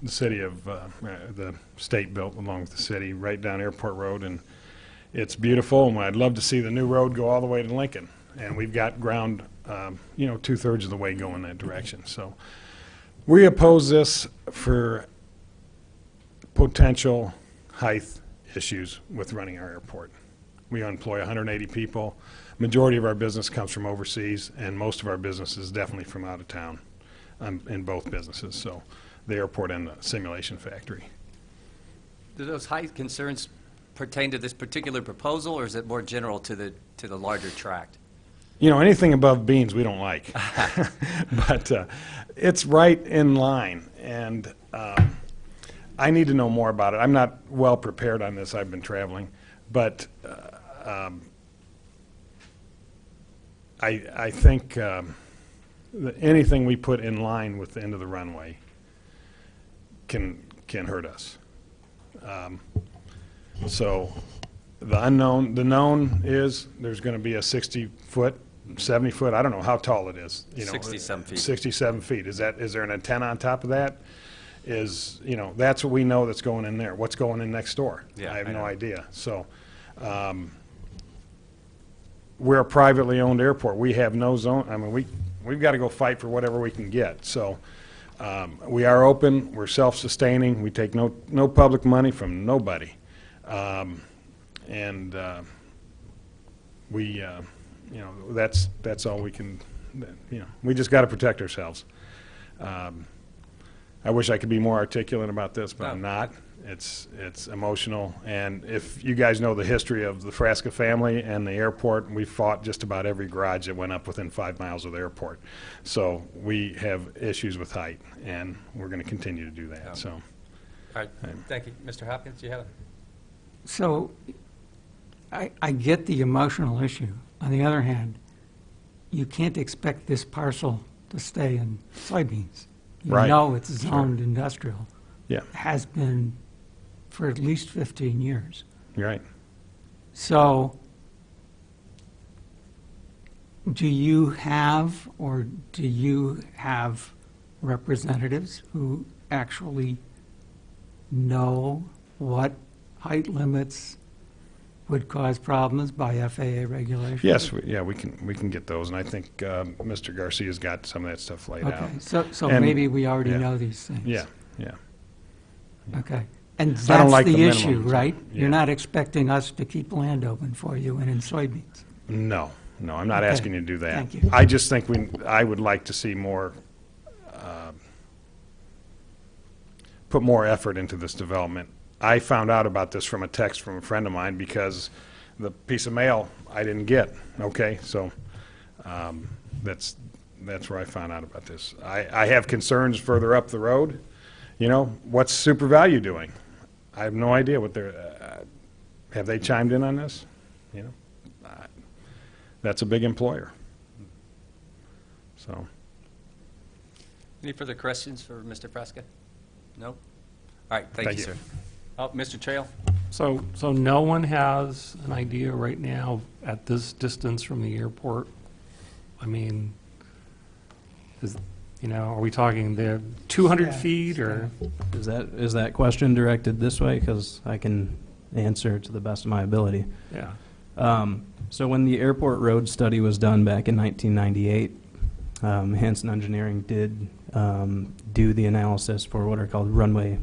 the city of, the state built along with the city, right down Airport Road, and it's beautiful, and I'd love to see the new road go all the way to Lincoln. And we've got ground, 2/3 of the way going that direction. So we oppose this for potential height issues with running our airport. We employ 180 people. Majority of our business comes from overseas, and most of our business is definitely from out of town in both businesses, so the airport and the simulation factory. Do those height concerns pertain to this particular proposal, or is it more general to the larger tract? Anything above beams we don't like. But it's right in line, and I need to know more about it. I'm not well prepared on this. I've been traveling. But I think that anything we put in line with the end of the runway can hurt us. So the known is there's going to be a 60-foot, 70-foot, I don't know how tall it is. 67 feet. 67 feet. Is there an antenna on top of that? That's what we know that's going in there. What's going in next door? Yeah, I have I no know. idea. So we're a privately owned airport. We have no zone. I mean, we've got to go fight for whatever we can get. So we are open. We're self-sustaining. We take no public money from nobody. That's all we can, we just got to protect ourselves. I wish I could be more articulate about this, but I'm not. It's emotional, and if you guys know the history of the Fresca family and the airport, we fought just about every garage that went up within 5 miles of the airport. So we have issues with height, and we're going to continue to do that. Yeah. So, All right, thank you. Mr. Hopkins, you have it? So I get the emotional issue. On the other hand, you can't expect this parcel to stay in soybeans. You Right. know it's zoned industrial. yeah, Has been for at least 15 years. you're right. So do you have representatives who actually know what height limits would cause problems by FAA regulations? Yes, we can get those, and I think Mr. Garcia's got some of that stuff laid out. Okay, so And- maybe we already yeah. know these things. Yeah. Okay. And I don't that's like the the issue, minimums. right? Yeah. You're not expecting us to keep land open for you and in soybeans. No, I'm not Okay. asking you to do that. Thank you. I just think I would like to see more put more effort into this development. I found out about this from a text from a friend of mine because the piece of mail I didn't get, okay? So that's where I found out about this. I have concerns further up the road. You know, what's Super Value doing? I have no idea what they're, have they chimed in on this? You know, that's a big employer. So, Any further questions for Mr. Fresca? No? All right, thank Thank you, you. sir. Oh, Mr. Trail? So no one has an idea right now at this distance from the airport? I mean, are we talking there 200 feet or? Is that question directed this way? Because I can answer to the best of my ability. Yeah. So when the airport road study was done back in 1998, Hanson Engineering did do the analysis for what are called runway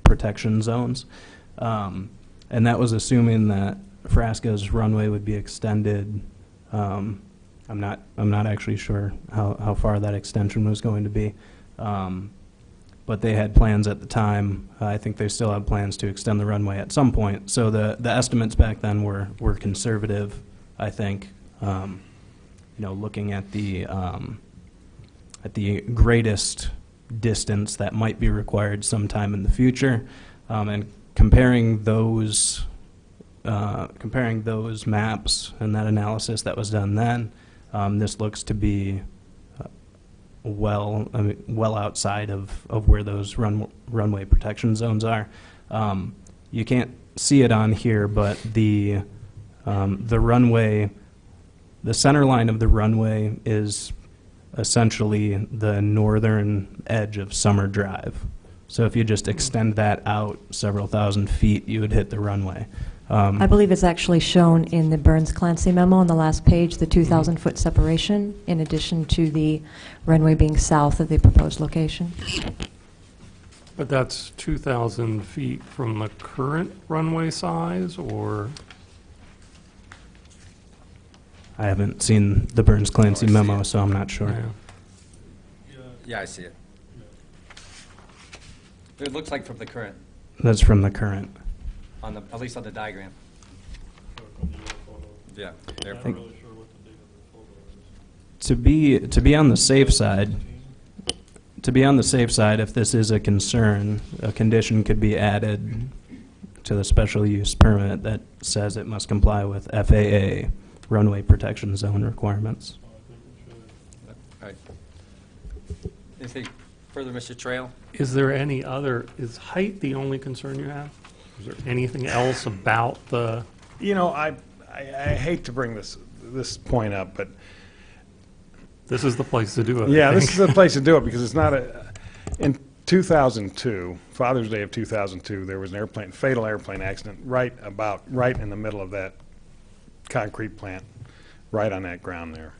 protection zones. And that was assuming that Frasca's runway would be extended. I'm not actually sure how far that extension was going to be. But they had plans at the time. I think they still have plans to extend the runway at some point. So the estimates back then were conservative, I think. Looking at the greatest distance that might be required sometime in the future, and comparing those maps and that analysis that was done then, this looks to be well outside of where those runway protection zones are. You can't see it on here, but the runway, the center line of the runway is essentially the northern edge of Summer Drive. So if you just extend that out several thousand feet, you would hit the runway. I believe it's actually shown in the Burns-Clancy memo on the last page, the 2,000-foot separation, in addition to the runway being south of the proposed location. But that's 2,000 feet from the current runway size, or? I haven't seen the Burns-Clancy Oh, I see memo, it. so I'm not sure. Yeah. Yeah, I see it. It looks like from the current, That's from the current. at least on the diagram. Yeah. there. To be on the safe side, if this is a concern, a condition could be added to the special use permit that says it must comply with FAA runway protection zone requirements. All right. Anything further, Mr. Trail? Is there any other, is height the only concern you have? Is there anything else about the, you know, I hate to bring this point up, but this is the place to do it? I yeah, this think. is the place to do it because it's not in 2002, Father's Day of 2002, there was an fatal airplane accident right in the middle of that concrete plant, right on that ground there.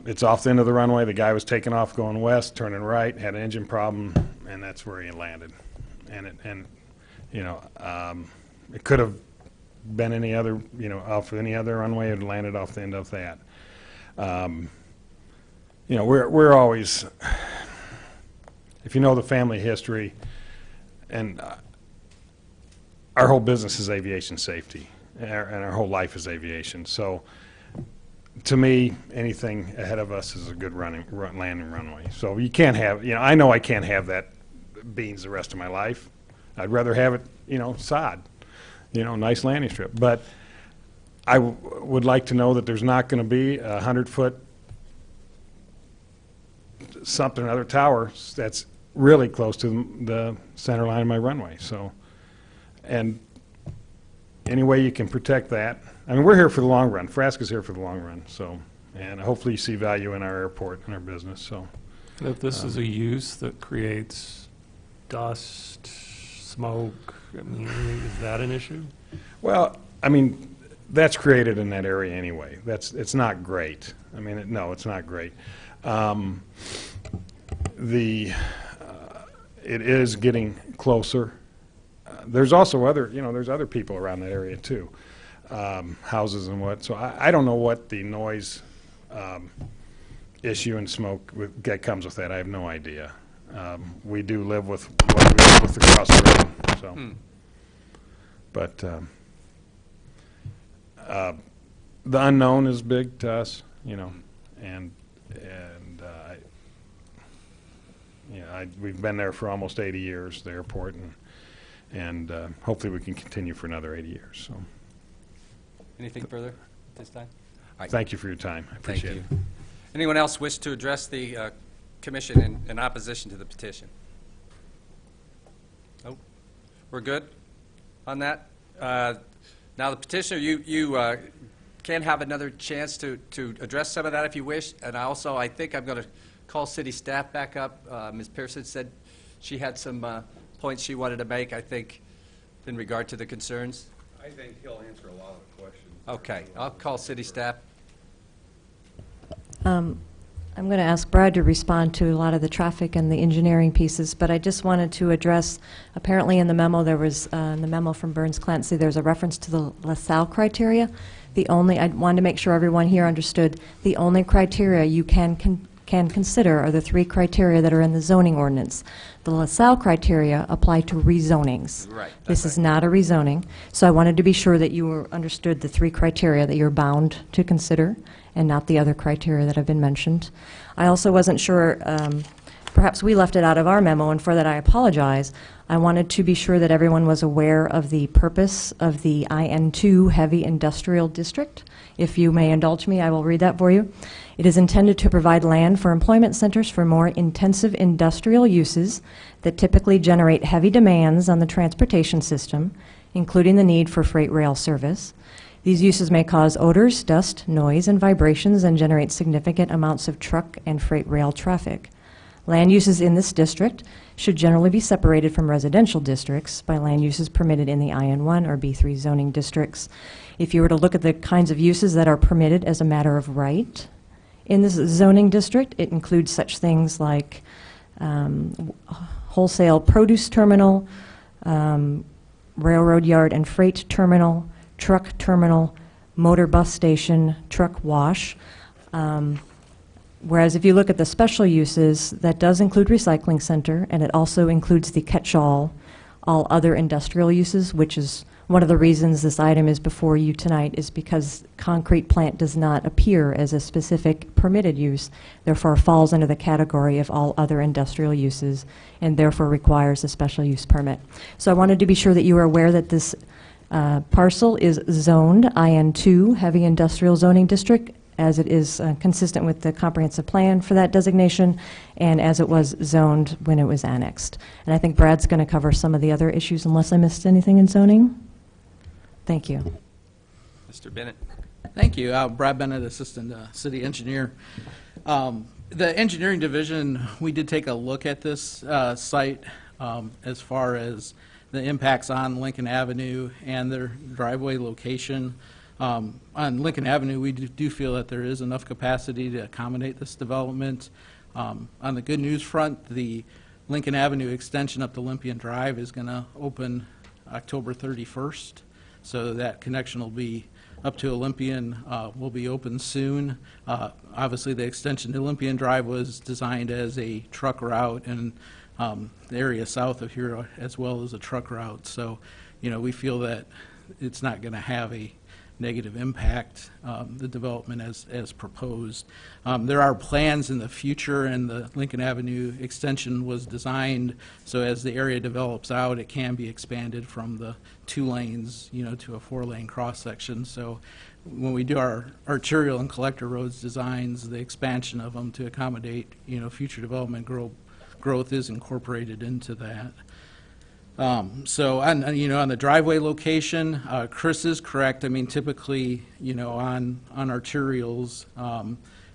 It's off the end of the runway. The guy was taking off going west, turning right, had an engine problem, and that's where he landed. It could have been any other, off any other runway. It landed off the end of that. We're always, if you know the family history, and our whole business is aviation safety, and our whole life is aviation. So, to me, anything ahead of us is a good landing runway. So you can't have, I know I can't have that beans the rest of my life. I'd rather have it, sod, nice landing strip. But I would like to know that there's not going to be a 100-foot something or other tower that's really close to the center line of my runway. So, and any way you can protect that. I mean, we're here for the long run. Frasca's here for the long run. So, and hopefully you see value in our airport and our business. So, If this is a use that creates dust, smoke, I mean, is that an issue? well, I mean, that's created in that area anyway. It's not great. I mean, no, it's not great. It is getting closer. There's also there's other people around that area too, houses and what. So I don't know what the noise issue and smoke that comes with that. I have no idea. We do live with what we live with across the road, so. But the unknown is big to us, you know, and we've been there for almost 80 years, the airport, and hopefully we can continue for another 80 years. So, Anything further at this time? All right. thank you for your time. I Thank appreciate you. it. Anyone else wish to address the commission in opposition to the petition? Nope. We're good on that? Now, the petitioner, you can have another chance to address some of that if you wish. And I think I'm going to call city staff back up. Ms. Pearson said she had some points she wanted to make, I think, in regard to the concerns. I think he'll answer a lot of questions. Okay, I'll call city staff. I'm going to ask Brad to respond to a lot of the traffic and the engineering pieces, but I just wanted to address, apparently in the memo, there was, in the memo from Burns Clancy, there's a reference to the LaSalle criteria. I wanted to make sure everyone here understood, the only criteria you can consider are the 3 criteria that are in the zoning ordinance. The LaSalle criteria apply to rezonings. Right. This is not a rezoning, so I wanted to be sure that you understood the 3 criteria that you're bound to consider, and not the other criteria that have been mentioned. I also wasn't sure, perhaps we left it out of our memo, and for that I apologize. I wanted to be sure that everyone was aware of the purpose of the IN2 Heavy Industrial District. If you may indulge me, I will read that for you. It is intended to provide land for employment centers for more intensive industrial uses that typically generate heavy demands on the transportation system, including the need for freight rail service. These uses may cause odors, dust, noise, and vibrations and generate significant amounts of truck and freight rail traffic. Land uses in this district should generally be separated from residential districts by land uses permitted in the IN1 or B3 zoning districts. If you were to look at the kinds of uses that are permitted as a matter of right in this zoning district, it includes such things like wholesale produce terminal, railroad yard and freight terminal, truck terminal, motor bus station, truck wash. Whereas if you look at the special uses, that does include recycling center, and it also includes the catch-all, all other industrial uses, which is one of the reasons this item is before you tonight, is because concrete plant does not appear as a specific permitted use, therefore falls under the category of all other industrial uses, and therefore requires a special use permit. So I wanted to be sure that you are aware that this parcel is zoned IN2, Heavy Industrial Zoning District, as it is consistent with the comprehensive plan for that designation, and as it was zoned when it was annexed. And I think Brad's going to cover some of the other issues, unless I missed anything in zoning. Thank you. Mr. Bennett. Thank you. Brad Bennett, Assistant City Engineer. The Engineering Division, we did take a look at this site as far as the impacts on Lincoln Avenue and their driveway location. On Lincoln Avenue, we do feel that there is enough capacity to accommodate this development. On the good news front, the Lincoln Avenue extension up to Olympian Drive is going to open October 31st, so that connection will be up to Olympian, will be open soon. Obviously, the extension to Olympian Drive was designed as a truck route, and the area south of here as well as a truck route. So, we feel that it's not going to have a negative impact, the development as proposed. There are plans in the future, and the Lincoln Avenue extension was designed so as the area develops out, it can be expanded from the 2 lanes, to a 4-lane cross-section. So when we do our arterial and collector roads designs, the expansion of them to accommodate, future development growth is incorporated into that. So on the driveway location, Chris is correct. I mean, typically, on arterials,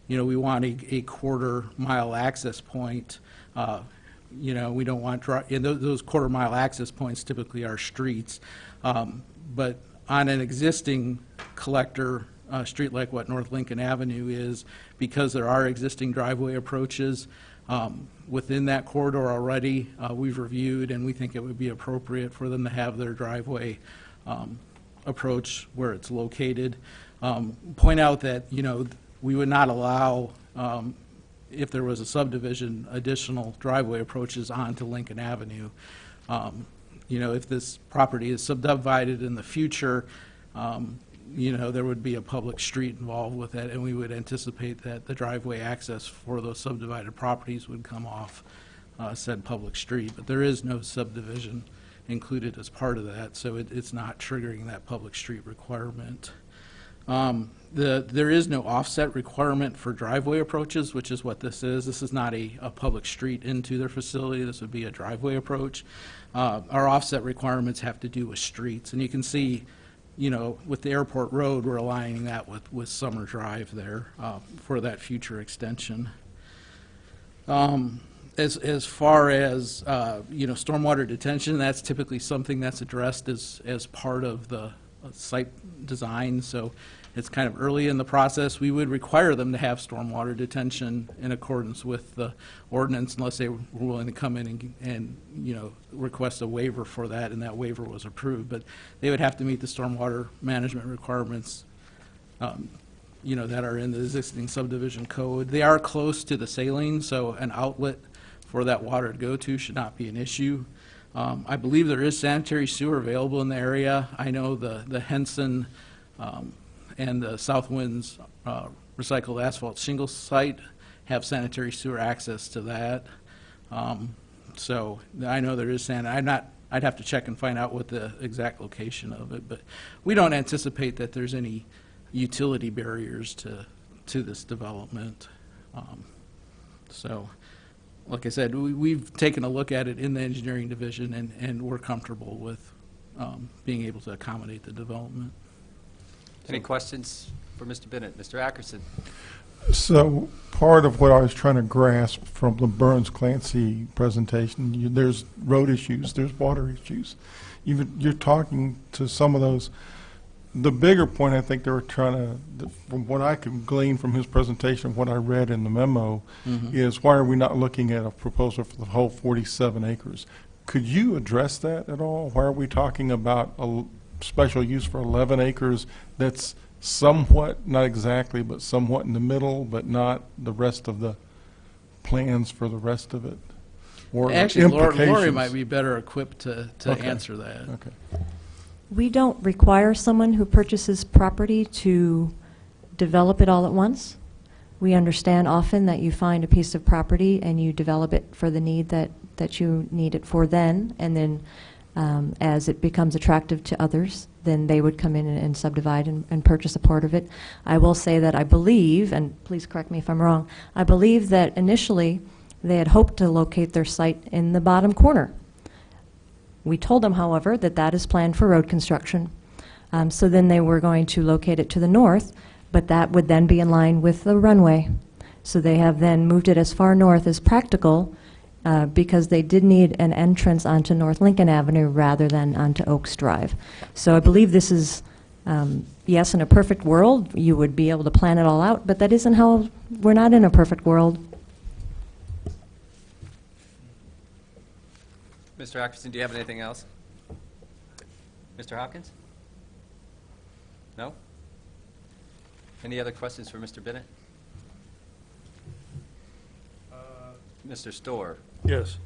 we want a 1/4-mile access point. We don't want, those 1/4-mile access points typically are streets. But on an existing collector street like what North Lincoln Avenue is, because there are existing driveway approaches, within that corridor already, we've reviewed, and we think it would be appropriate for them to have their driveway approach where it's located. Point out that, we would not allow if there was a subdivision, additional driveway approaches onto Lincoln Avenue. You know, if this property is subdivided in the future, you know, there would be a public street involved with it, and we would anticipate that the driveway access for those subdivided properties would come off said public street. But there is no subdivision included as part of that, so it's not triggering that public street requirement. There is no offset requirement for driveway approaches, which is what this is. This is not a public street into their facility. This would be a driveway approach. Our offset requirements have to do with streets, and you can see, you know, with the airport road, we're aligning that with Summer Drive there for that future extension. As far as, you know, stormwater detention, that's typically something that's addressed as part of the site design, so it's kind of early in the process. We would require them to have stormwater detention in accordance with the ordinance unless they were willing to come in and you know, request a waiver for that, and that waiver was approved. But they would have to meet the stormwater management requirements you know, that are in the existing subdivision code. They are close to the saline, so an outlet for that water to go to should not be an issue. I believe there is sanitary sewer available in the area. I know the Henson and the South Winds recycled asphalt shingle site have sanitary sewer access to that. So I know there is I'd have to check and find out what the exact location of it, but we don't anticipate that there's any utility barriers to this development. So, like I said, we've taken a look at it in the engineering division, and we're comfortable with being able to accommodate the development. Any questions for Mr. Bennett? Mr. Ackerson? So part of what I was trying to grasp from the Burns-Clancy presentation, there's road issues, there's water issues. You're talking to some of those. The bigger point I think they were trying to, from what I could glean from his presentation, what I read in the memo, is why are we not looking at a proposal for the whole 47 acres? Could you address that at all? Why are we talking about a special use for 11 acres that's somewhat, not exactly, but somewhat in the middle, but not the rest of the plans for the rest of it? Or Actually, Lori implications? might be better equipped to Okay. answer that. Okay. We don't require someone who purchases property to develop it all at once. We understand often that you find a piece of property and you develop it for the need that you need it for then, and then as it becomes attractive to others, then they would come in and subdivide and purchase a part of it. I will say that I believe, and please correct me if I'm wrong, I believe that initially they had hoped to locate their site in the bottom corner. We told them, however, that that is planned for road construction. So then they were going to locate it to the north, but that would then be in line with the runway. So they have then moved it as far north as practical because they did need an entrance onto North Lincoln Avenue rather than onto Oaks Drive. So I believe this is, yes, in a perfect world, you would be able to plan it all out, but that isn't how, we're not in a perfect world. Mr. Ackerson, do you have anything else? Mr. Hopkins? No? Any other questions for Mr. Bennett? Mr. Storr? Yes.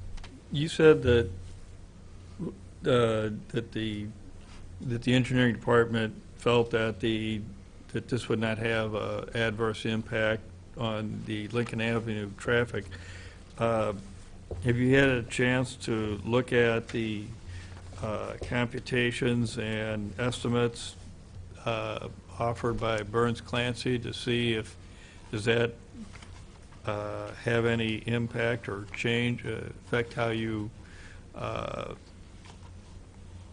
You said that that the engineering department felt that that this would not have an adverse impact on the Lincoln Avenue traffic. Have you had a chance to look at the computations and estimates offered by Burns-Clancy to see if, does that have any impact or change, affect how you,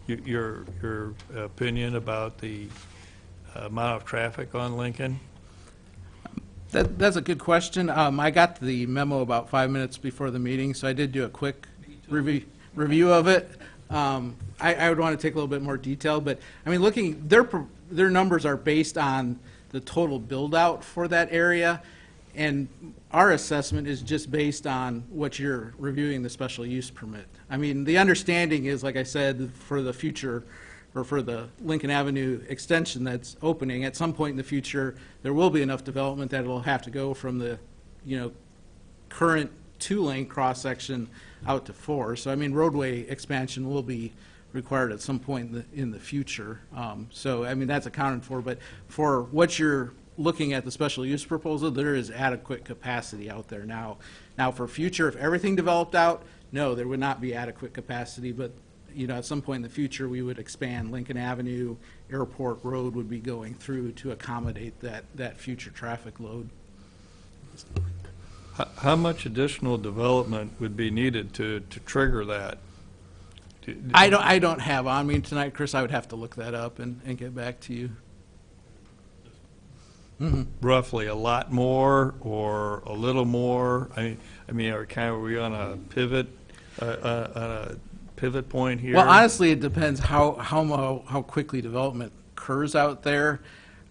your opinion about the amount of traffic on Lincoln? That's a good question. I got the memo about 5 minutes before the meeting, so I did do a quick review of it. I would want to take a little bit more detail, but I mean, looking, their numbers are based on the total build-out for that area, and our assessment is just based on what you're reviewing the special use permit. I mean, the understanding is, like I said, for the future, or for the Lincoln Avenue extension that's opening, at some point in the future, there will be enough development that it'll have to go from the, you know, current 2-lane cross-section out to 4. So, I mean, roadway expansion will be required at some point in the future. So, I mean, that's accounted for. But for what you're looking at, the special use proposal, there is adequate capacity out there now. Now, for future, if everything developed out, no, there would not be adequate capacity. But, you know, at some point in the future, we would expand Lincoln Avenue, Airport Road would be going through to accommodate that future traffic load. How much additional development would be needed to trigger that? I don't have on me tonight, Chris. I would have to look that up and get back to you. Roughly a lot more or a little more? I mean, are we on a pivot, point here? Well, honestly, it depends how quickly development occurs out there.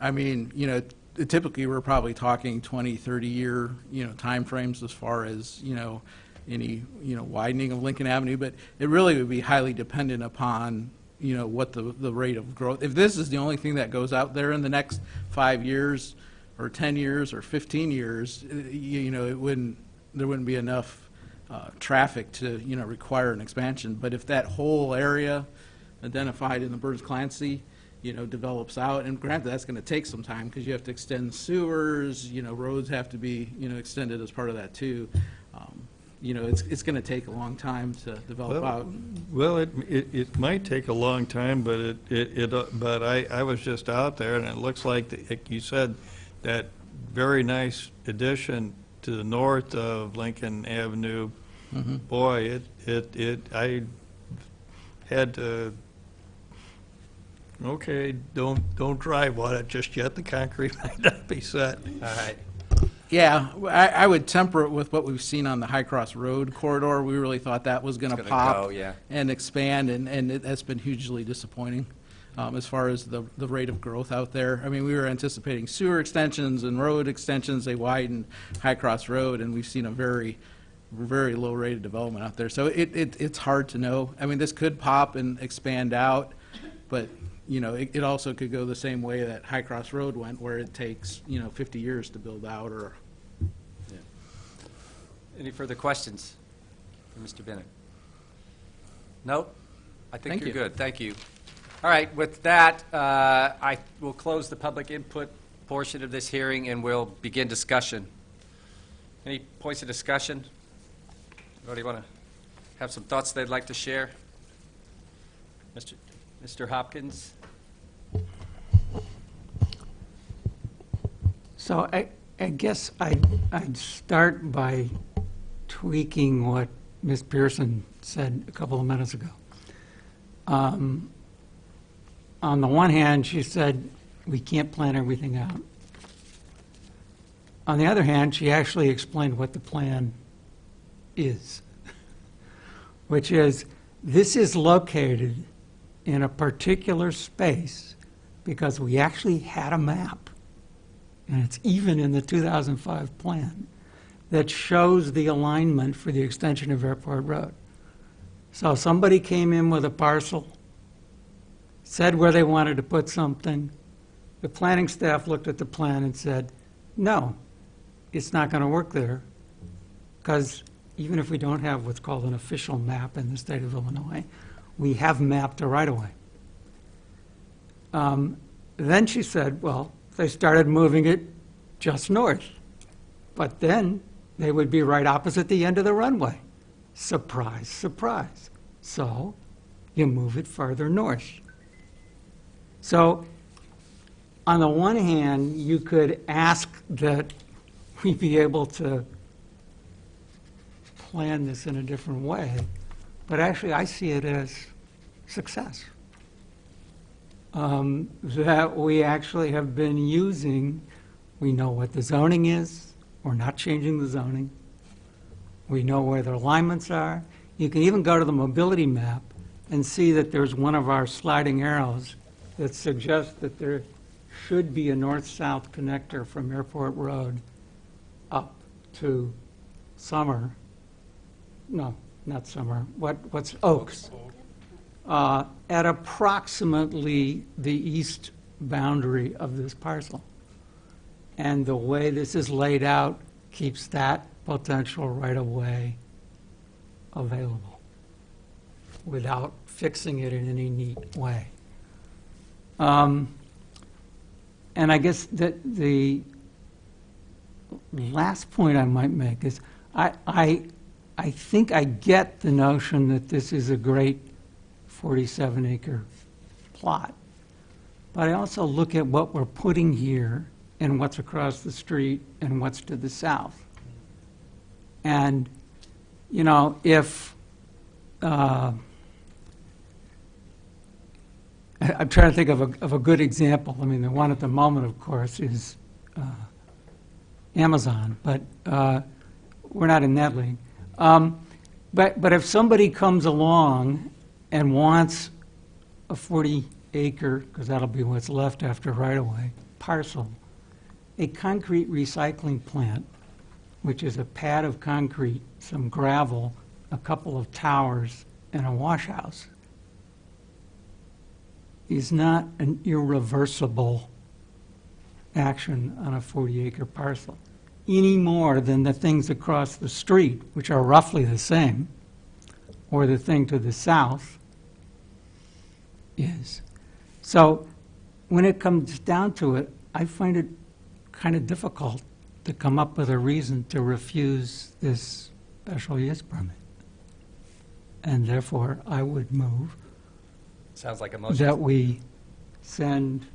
I mean, you know, typically we're probably talking 20, 30-year, you know, timeframes as far as, you know, any, you know, widening of Lincoln Avenue, but it really would be highly dependent upon, you know, what the rate of growth. If this is the only thing that goes out there in the next 5 years or 10 years or 15 years, you know, there wouldn't be enough traffic to, you know, require an expansion. But if that whole area identified in the Burns-Clancy, you know, develops out, and granted, that's going to take some time because you have to extend sewers, you know, roads have to be, you know, extended as part of that too. You know, it's going to take a long time to develop out. Well, it might take a long time, but but I was just out there, and it looks like you said that very nice addition to the north of Lincoln Avenue. Mm-hmm. Boy, I had to. Okay, don't drive on it just yet. The concrete might not be set. All right. Yeah, I would temper it with what we've seen on the High Cross Road corridor. We really thought that was going to gonna pop go, yeah. and expand, and that's been hugely disappointing as far as the rate of growth out there. I mean, we were anticipating sewer extensions and road extensions. They widened High Cross Road, and we've seen a very, very low rate of development out there. So it's hard to know. I mean, this could pop and expand out, but you know, it also could go the same way that High Cross Road went, where it takes, you know, 50 years to build out. Or Any further questions for Mr. Bennett? No? I think Thank you're you. good. Thank you. All right, with that, I will close the public input portion of this hearing, and we'll begin discussion. Any points of discussion? Anybody want to have some thoughts they'd like to share? Mr. Hopkins? So I guess I'd start by tweaking what Ms. Pearson said a couple of minutes ago. On the one hand, she said we can't plan everything out. On the other hand, she actually explained what the plan is, which is this is located in a particular space because we actually had a map, and it's even in the 2005 plan, that shows the alignment for the extension of Airport Road. So somebody came in with a parcel, said where they wanted to put something. The planning staff looked at the plan and said, no, it's not going to work there, because even if we don't have what's called an official map in the state of Illinois, we have mapped a right-of-way. Then she said, well, they started moving it just north, but then they would be right opposite the end of the runway. Surprise, surprise. So you move it further north. So on the one hand, you could ask that we be able to plan this in a different way, but actually I see it as success. That we actually have been using, we know what the zoning is, we're not changing the zoning, we know where the alignments are. You can even go to the mobility map and see that there's one of our sliding arrows that suggests that there should be a north-south connector from Airport Road up to Summer. No, not Summer. What's Oaks? At approximately the east boundary of this parcel. And the way this is laid out keeps that potential right-of-way available without fixing it in any neat way. And I guess that the last point I might make is I think I get the notion that this is a great 47-acre plot. But I also look at what we're putting here and what's across the street and what's to the south. And, you know, if, I'm trying to think of a good example. I mean, the one at the moment, of course, is Amazon, but we're not in that league. But if somebody comes along and wants a 40-acre, because that'll be what's left after right-of-way, parcel, a concrete recycling plant, which is a pad of concrete, some gravel, a couple of towers, and a wash house, is not an irreversible action on a 40-acre parcel, any more than the things across the street, which are roughly the same, or the thing to the south is. So when it comes down to it, I find it kind of difficult to come up with a reason to refuse this special use permit. And therefore, I would move Sounds like a motion. that we send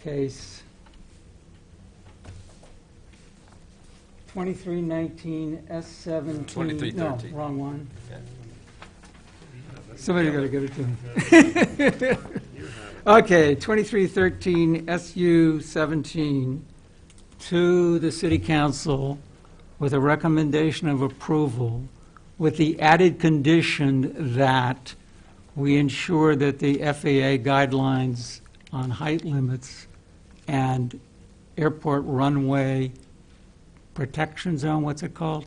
case 2319 S17. 2313. No, wrong one. Okay. Somebody got to give it to me. Okay, 2313 SU17 to the City Council with a recommendation of approval with the added condition that we ensure that the FAA guidelines on height limits and airport runway protection zone, what's it called?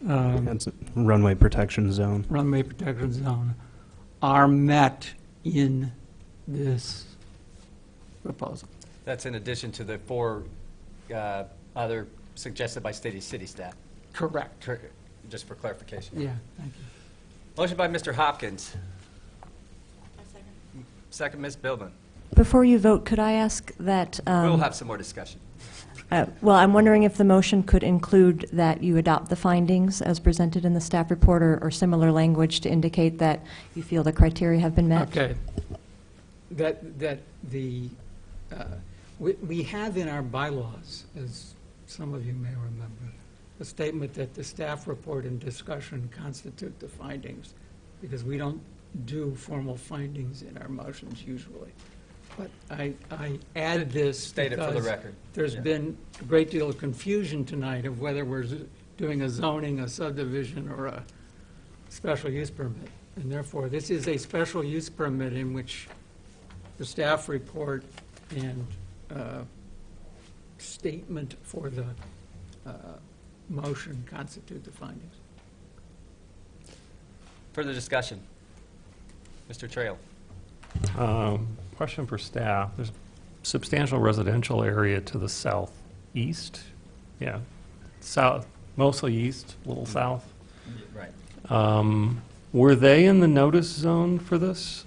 That's a runway protection zone. Runway protection zone are met in this proposal. That's in addition to the four other suggested by city staff. Correct. Just for clarification. Yeah, thank you. Motion by Mr. Hopkins. Second, Ms. Billman. Before you vote, could I ask that... We'll have some more discussion. Well, I'm wondering if the motion could include that you adopt the findings as presented in the staff report or similar language to indicate that you feel the criteria have been met? Okay. We have in our bylaws, as some of you may remember, a statement that the staff report and discussion constitute the findings, because we don't do formal findings in our motions usually. But I added this State it for the because record. there's Yeah. been a great deal of confusion tonight of whether we're doing a zoning, a subdivision, or a special use permit. And therefore, this is a special use permit in which the staff report and statement for the motion constitute the findings. Further discussion. Mr. Trail. Question for staff. There's substantial residential area to the southeast. Yeah, south, mostly east, a little south. Right. Were they in the notice zone for this?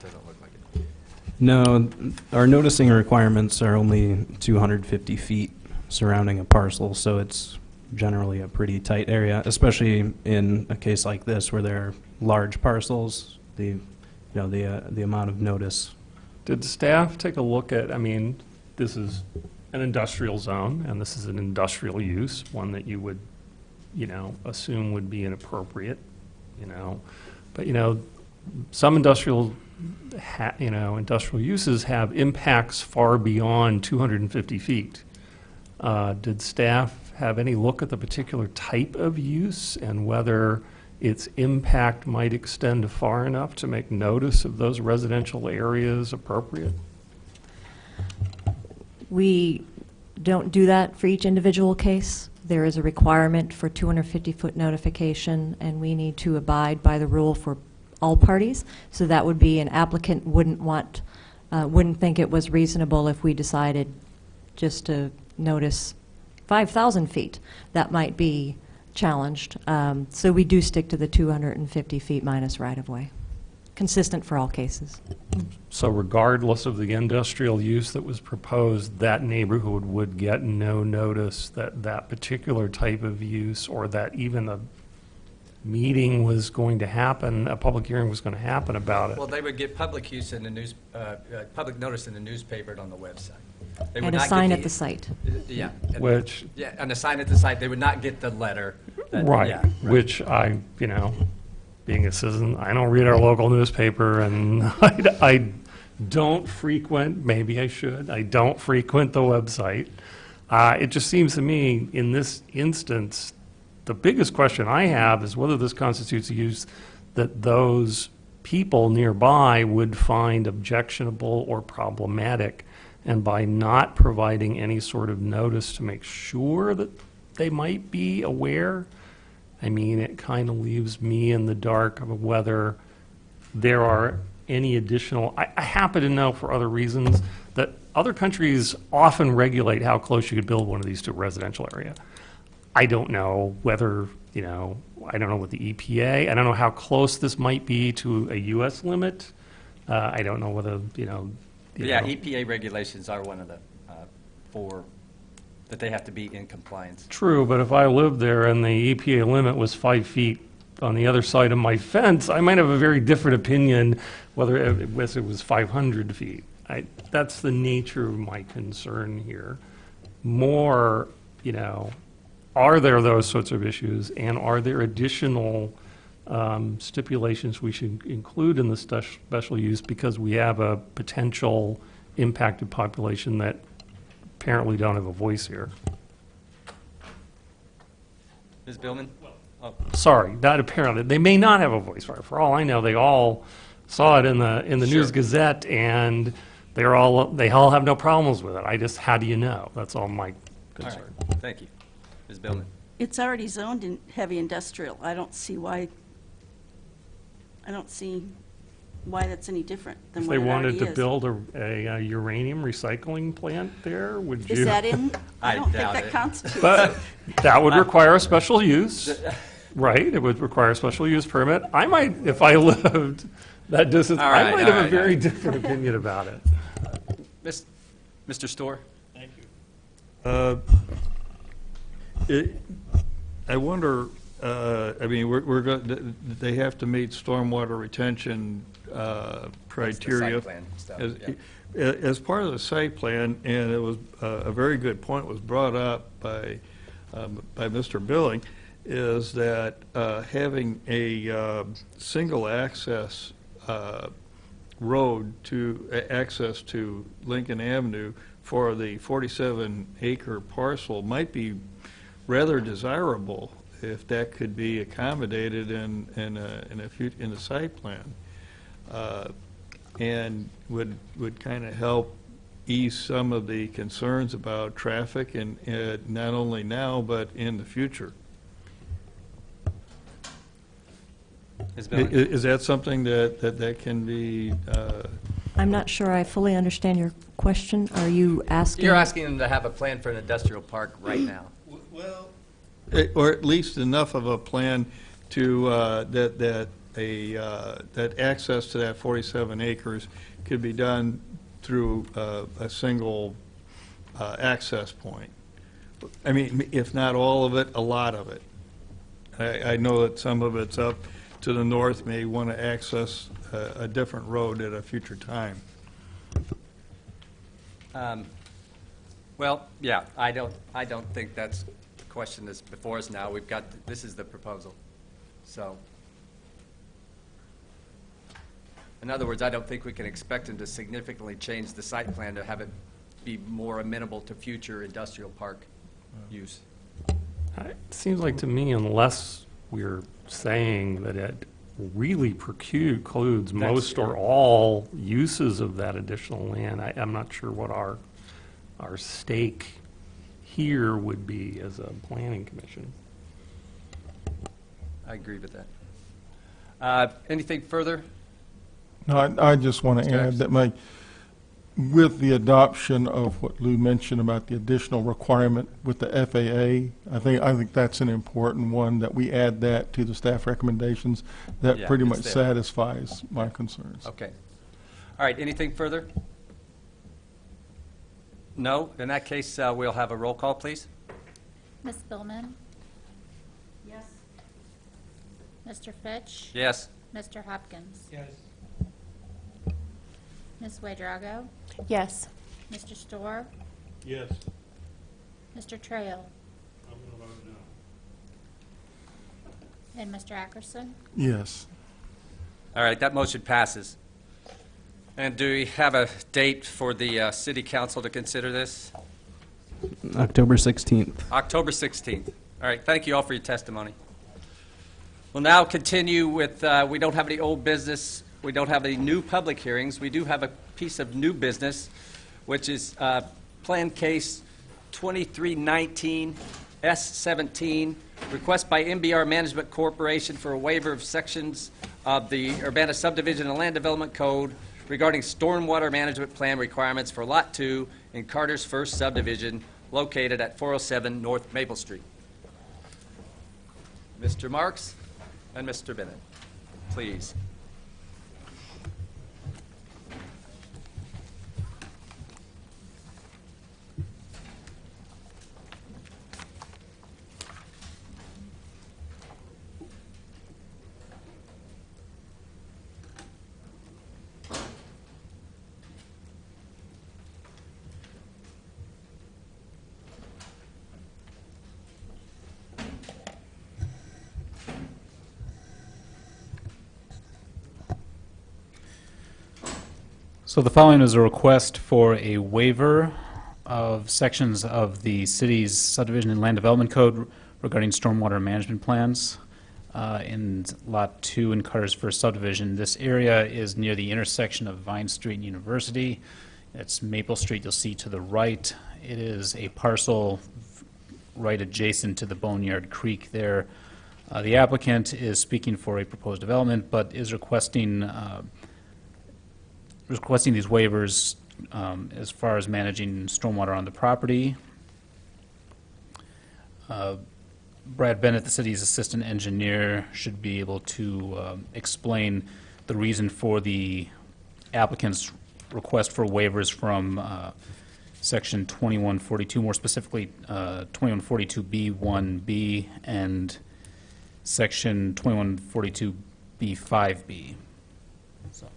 Doesn't look like it. No, our noticing requirements are only 250 feet surrounding a parcel, so it's generally a pretty tight area, especially in a case like this where there are large parcels. The amount of notice. Did staff take a look at, I mean, this is an industrial zone, and this is an industrial use, one that you would, assume would be inappropriate, But, some industrial uses have impacts far beyond 250 feet. Did staff have any look at the particular type of use and whether its impact might extend far enough to make notice of those residential areas appropriate? We don't do that for each individual case. There is a requirement for 250-foot notification, and we need to abide by the rule for all parties. So that would be an applicant wouldn't think it was reasonable if we decided just to notice 5,000 feet, that might be challenged. So we do stick to the 250 feet minus right-of-way, consistent for all cases. So regardless of the industrial use that was proposed, that neighborhood would get no notice that that particular type of use, or that even a meeting was going to happen, a public hearing was going to happen about it. Well, they would get public use in the public notice in the newspaper and on the website. They would And a not get sign at the site. Yeah. and- Which- Yeah, and a sign at the site, they would not get the letter. that- Right, yeah, which I, being a citizen, I don't read our local newspaper, and I don't frequent, maybe I should, I don't frequent the website. It just seems to me, in this instance, the biggest question I have is whether this constitutes a use that those people nearby would find objectionable or problematic. And by not providing any sort of notice to make sure that they might be aware, I mean, it kind of leaves me in the dark of whether there are any additional, I happen to know for other reasons that other countries often regulate how close you could build one of these to a residential area. I don't know whether, I don't know what the EPA, I don't know how close this might be to a U.S. limit. I don't know whether, Yeah, EPA regulations are one of the that they have to be in compliance. True, but if I lived there and the EPA limit was 5 feet on the other side of my fence, I might have a very different opinion whether it was 500 feet. That's the nature of my concern here. More, are there those sorts of issues, and are there additional stipulations we should include in the special use because we have a potential impacted population that apparently don't have a voice here? Ms. Billman? Oh, Sorry, not apparently. They may not have a voice. For all I know, they all saw it in the News Sure. Gazette, and they all have no problems with it. How do you know? That's all my all right, concern. thank you. Ms. Billman? It's already zoned in heavy industrial. I don't see why that's any different than If what they it already wanted to is. build a uranium recycling plant there, would you? Is that in? I I don't think doubt that it. constitutes. But that would require a special use, right? It would require a special use permit. I might, if I lived that distance, All right, I might all have a right, very all different opinion about it. Mr. Storr? I wonder, they have to meet stormwater retention criteria. Site plan stuff, As- yeah. As part of the site plan, and it was, a very good point was brought up by Mr. Billing, is that having a single access road to access to Lincoln Avenue for the 47-acre parcel might be rather desirable if that could be accommodated in a site plan, and would kind of help ease some of the concerns about traffic, and not only now but in the future. Ms. Billman? Is that something that can be? I'm not sure I fully understand your question. Are you asking? You're asking them to have a plan for an industrial park right now. Well, or at least enough of a plan to that access to that 47 acres could be done through a single access point. I mean, if not all of it, a lot of it. I know that some of it's up to the north may want to access a different road at a future time. Well, yeah, I don't think that's the question that's before us now. This is the proposal. So, in other words, I don't think we can expect them to significantly change the site plan to have it be more amenable to future industrial park use. It seems like to me, unless we're saying that it really precludes most or all uses of that additional land, I'm not sure what our stake here would be as a planning commission. I agree with that. Anything further? No, I just want to Mr. add Anderson. that with the adoption of what Lou mentioned about the additional requirement with the FAA, I think that's an important one, that we add that to the staff recommendations. That Yeah, pretty it's much there. satisfies my concerns. Okay. All right, anything further? No? In that case, we'll have a roll call, please. Ms. Billman? Yes. Mr. Fitch? Yes. Mr. Hopkins? Yes. Ms. Wadrago? Yes. Mr. Storr? Yes. Mr. Trail? I'm going to vote no. And Mr. Ackerson? Yes. All right, that motion passes. And do we have a date for the city council to consider this? October 16th. October 16th. All right, thank you all for your testimony. We'll now continue with, we don't have any old business, we don't have any new public hearings. We do have a piece of new business, which is Plan Case 2319 S17, request by MBR Management Corporation for a waiver of sections of the Urbana Subdivision and Land Development Code regarding stormwater management plan requirements for Lot 2 in Carter's First Subdivision located at 407 North Maple Street. Mr. Marks and Mr. Bennett, please. So the following is a request for a waiver of sections of the city's subdivision and land development code regarding stormwater management plans in Lot 2 in Carter's First Subdivision. This area is near the intersection of Vine Street and University. It's Maple Street you'll see to the right. It is a parcel right adjacent to the Boneyard Creek there. The applicant is speaking for a proposed development, but is requesting these waivers as far as managing stormwater on the property. Brad Bennett, the city's assistant engineer, should be able to explain the reason for the applicant's request for waivers from Section 2142, more specifically 2142B1B and Section 2142B5B. So.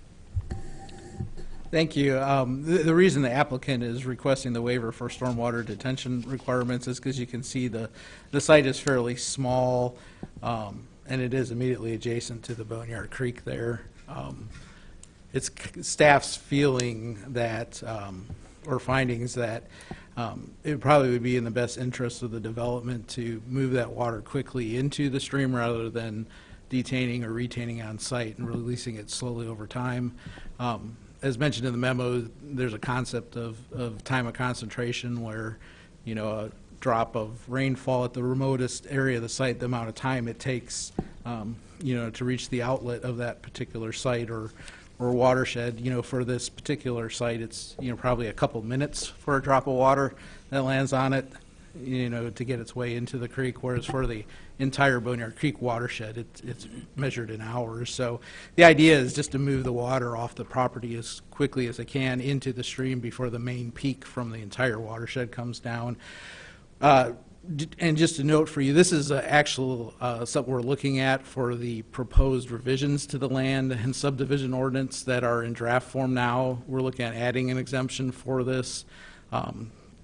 Thank you. The reason the applicant is requesting the waiver for stormwater detention requirements is because you can see the site is fairly small, and it is immediately adjacent to the Boneyard Creek there. It's staff's feeling that, or findings that it probably would be in the best interest of the development to move that water quickly into the stream rather than detaining or retaining on site and releasing it slowly over time. As mentioned in the memo, there's a concept of time of concentration where, you know, a drop of rainfall at the remotest area of the site, the amount of time it takes, you know, to reach the outlet of that particular site or watershed. You know, for this particular site, it's, you know, probably a couple minutes for a drop of water that lands on it, you know, to get its way into the creek, whereas for the entire Boneyard Creek watershed, it's measured in hours. So the idea is just to move the water off the property as quickly as it can into the stream before the main peak from the entire watershed comes down. And just a note for you, this is actual something we're looking at for the proposed revisions to the land and subdivision ordinance that are in draft form now. We're looking at adding an exemption for this.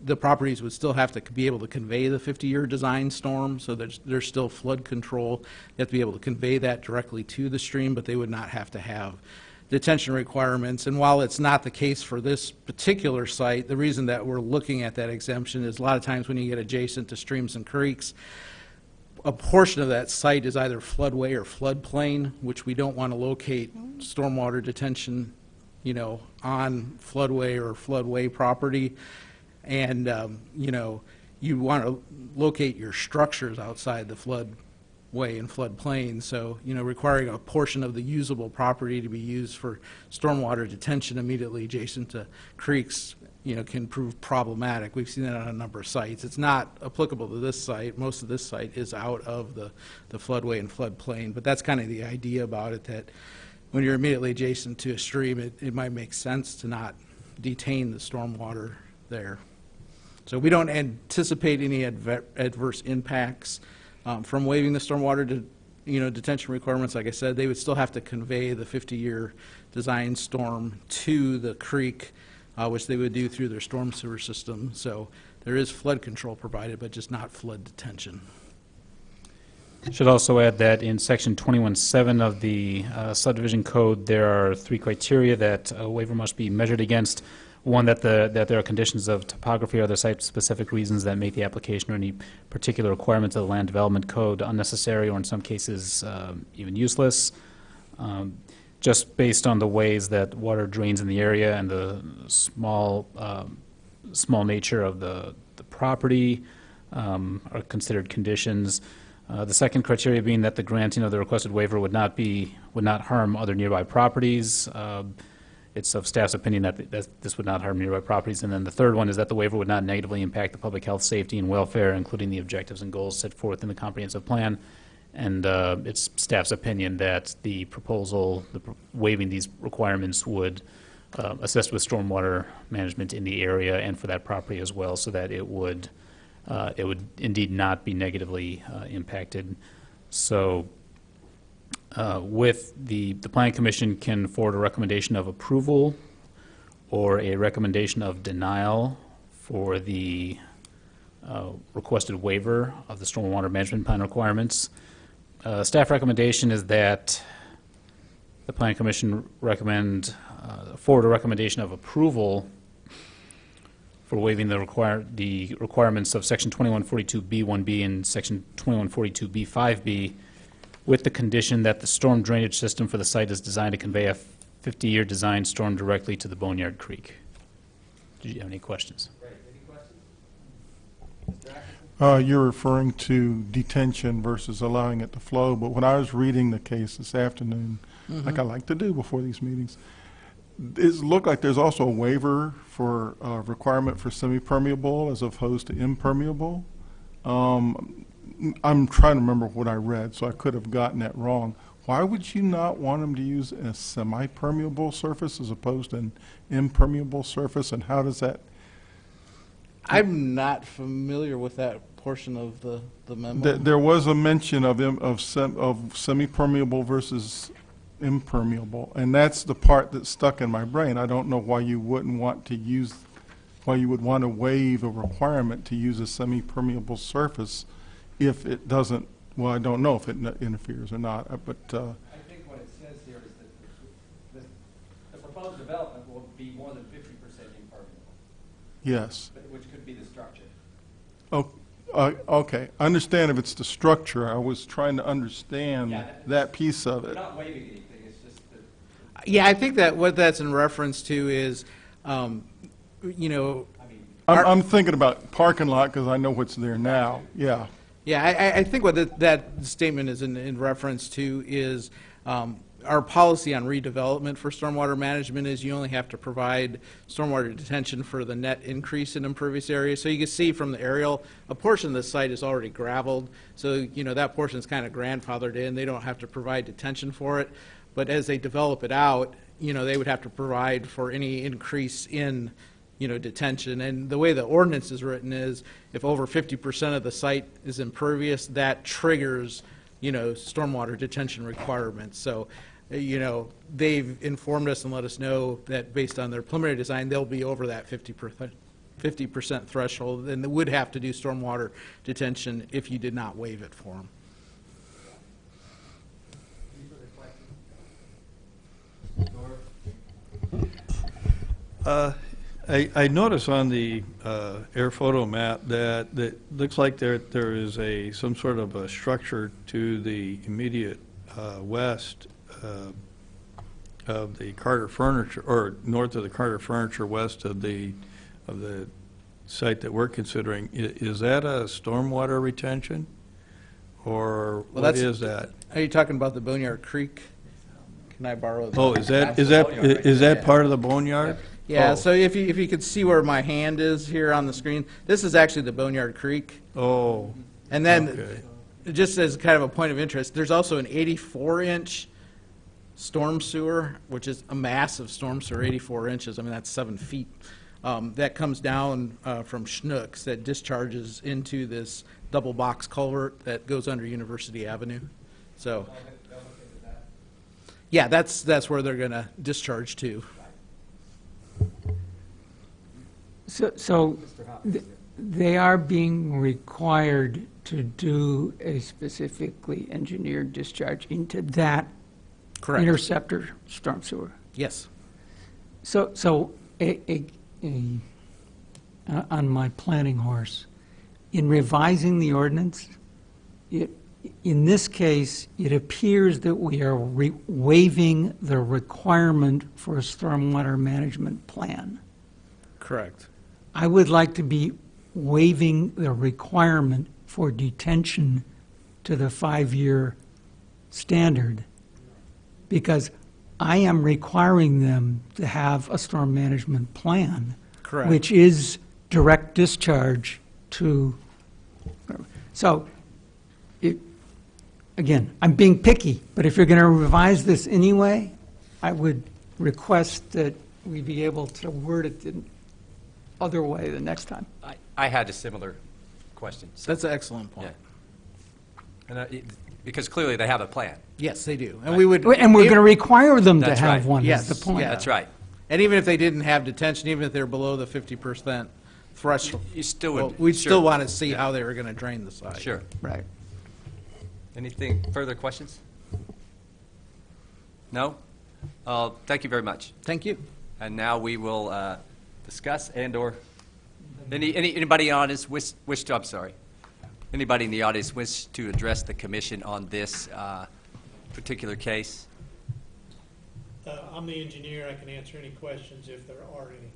The properties would still have to be able to convey the 50-year design storm, so there's still flood control. They have to be able to convey that directly to the stream, but they would not have to have detention requirements. And while it's not the case for this particular site, the reason that we're looking at that exemption is a lot of times when you get adjacent to streams and creeks, a portion of that site is either floodway or floodplain, which we don't want to locate stormwater detention, you know, on floodway or floodway property. And, you know, you want to locate your structures outside the way and floodplain. So, requiring a portion of the usable property to be used for stormwater detention immediately adjacent to creeks, can prove problematic. We've seen that on a number of sites. It's not applicable to this site. Most of this site is out of the floodway and floodplain, but that's kind of the idea about it, that when you're immediately adjacent to a stream, it might make sense to not detain the stormwater there. So we don't anticipate any adverse impacts from waiving the stormwater detention requirements. Like I said, they would still have to convey the 50-year design storm to the creek, which they would do through their storm sewer system. So there is flood control provided, but just not flood detention. Should also add that in section 21.7 of the subdivision code, there are 3 criteria that a waiver must be measured against. One, that there are conditions of topography or other site-specific reasons that make the application or any particular requirements of the land development code unnecessary or in some cases even useless. Just based on the ways that water drains in the area and the small nature of the property are considered conditions. The second criteria being that the granting of the requested waiver would not harm other nearby properties. It's of staff's opinion that this would not harm nearby properties. And then the third one is that the waiver would not negatively impact the public health, safety, and welfare, including the objectives and goals set forth in the comprehensive plan. And it's staff's opinion that the proposal, waiving these requirements, would assist with stormwater management in the area and for that property as well, so that it would indeed not be negatively impacted. So with the Planning Commission can forward a recommendation of approval or a recommendation of denial for the requested waiver of the stormwater management plan requirements. Staff recommendation is that the Planning Commission forward a recommendation of approval for waiving the requirements of Section 2142B1B and Section 2142B5B, with the condition that the storm drainage system for the site is designed to convey a 50-year design storm directly to the Boneyard Creek. Did you have any questions? You're referring to detention versus allowing it to flow, but when I was reading the case this afternoon, like I like to do before these meetings, it looked like there's also a waiver for requirement for semi-permeable as opposed to impermeable. I'm trying to remember what I read, so I could have gotten that wrong. Why would you not want them to use a semi-permeable surface as opposed to an impermeable surface, and how does that? I'm not familiar with that portion of the memo. There was a mention of semi-permeable versus impermeable, and that's the part that stuck in my brain. I don't know why you wouldn't want to use, why you would want to waive a requirement to use a semi-permeable surface if it doesn't, well, I don't know if it interferes or not, but... I think what it says here is that the proposed development will be more than 50% impermeable. Yes. Which could be the structure. Oh, okay. I understand if it's the structure. I was trying to understand that piece of We're it. not waiving anything, it's just that... Yeah, I think that what that's in reference to is, I'm thinking about parking lot because I know what's there now. Yeah. Yeah, I think what that statement is in reference to is our policy on redevelopment for stormwater management is you only have to provide stormwater detention for the net increase in impervious area. So you can see from the aerial, a portion of the site is already gravelled. So, that portion is kind of grandfathered in. They don't have to provide detention for it. But as they develop it out, they would have to provide for any increase in detention. And the way the ordinance is written is if over 50% of the site is impervious, that triggers, stormwater detention requirements. So, they've informed us and let us know that based on their preliminary design, they'll be over that 50% threshold, and they would have to do stormwater detention if you did not waive it for them. I notice on the air photo map that looks like there is some sort of a structure to the immediate west of the Carter Furniture, or north of the Carter Furniture, west of the site that we're considering. Is that a stormwater retention, or Well, what that's- is that? Are you talking about the Boneyard Creek? Can I borrow? Oh, is that part of the boneyard? Yeah, Oh. so if you could see where my hand is here on the screen, this is actually the Boneyard Creek. Oh, And then, okay. just as kind of a point of interest, there's also an 84-inch storm sewer, which is a massive storm sewer, 84 inches. I mean, that's 7 feet. That comes down from Schnucks that discharges into this double box culvert that goes under University Avenue. So, yeah, that's where they're going to discharge to. So they are being required to do a specifically engineered discharge into that Correct. interceptor storm sewer. Yes. So on my planning horse, in revising the ordinance, in this case, it appears that we are waiving the requirement for a stormwater management plan. Correct. I would like to be waiving the requirement for detention to the 5-year standard, because I am requiring them to have a storm management plan. Correct. Which is direct discharge to, so, again, I'm being picky, but if you're going to revise this anyway, I would request that we be able to word it the other way the next time. I had a similar question. So, That's an excellent point. yeah. Because clearly they have a plan. Yes, they do. And we would. And we're going to require them to That's have right. one, is Yes, the point. yeah. That's right. And even if they didn't have detention, even if they're below the 50% threshold, You still well, would. we'd sure. still want to see how they were going to drain the site. Sure. Right. Anything, further questions? No? Thank you very much. Thank you. And now we will discuss and/or, anybody in the audience wish to, I'm sorry. Anybody in the audience wish to address the commission on this particular case? I'm the engineer. I can answer any questions if there are any.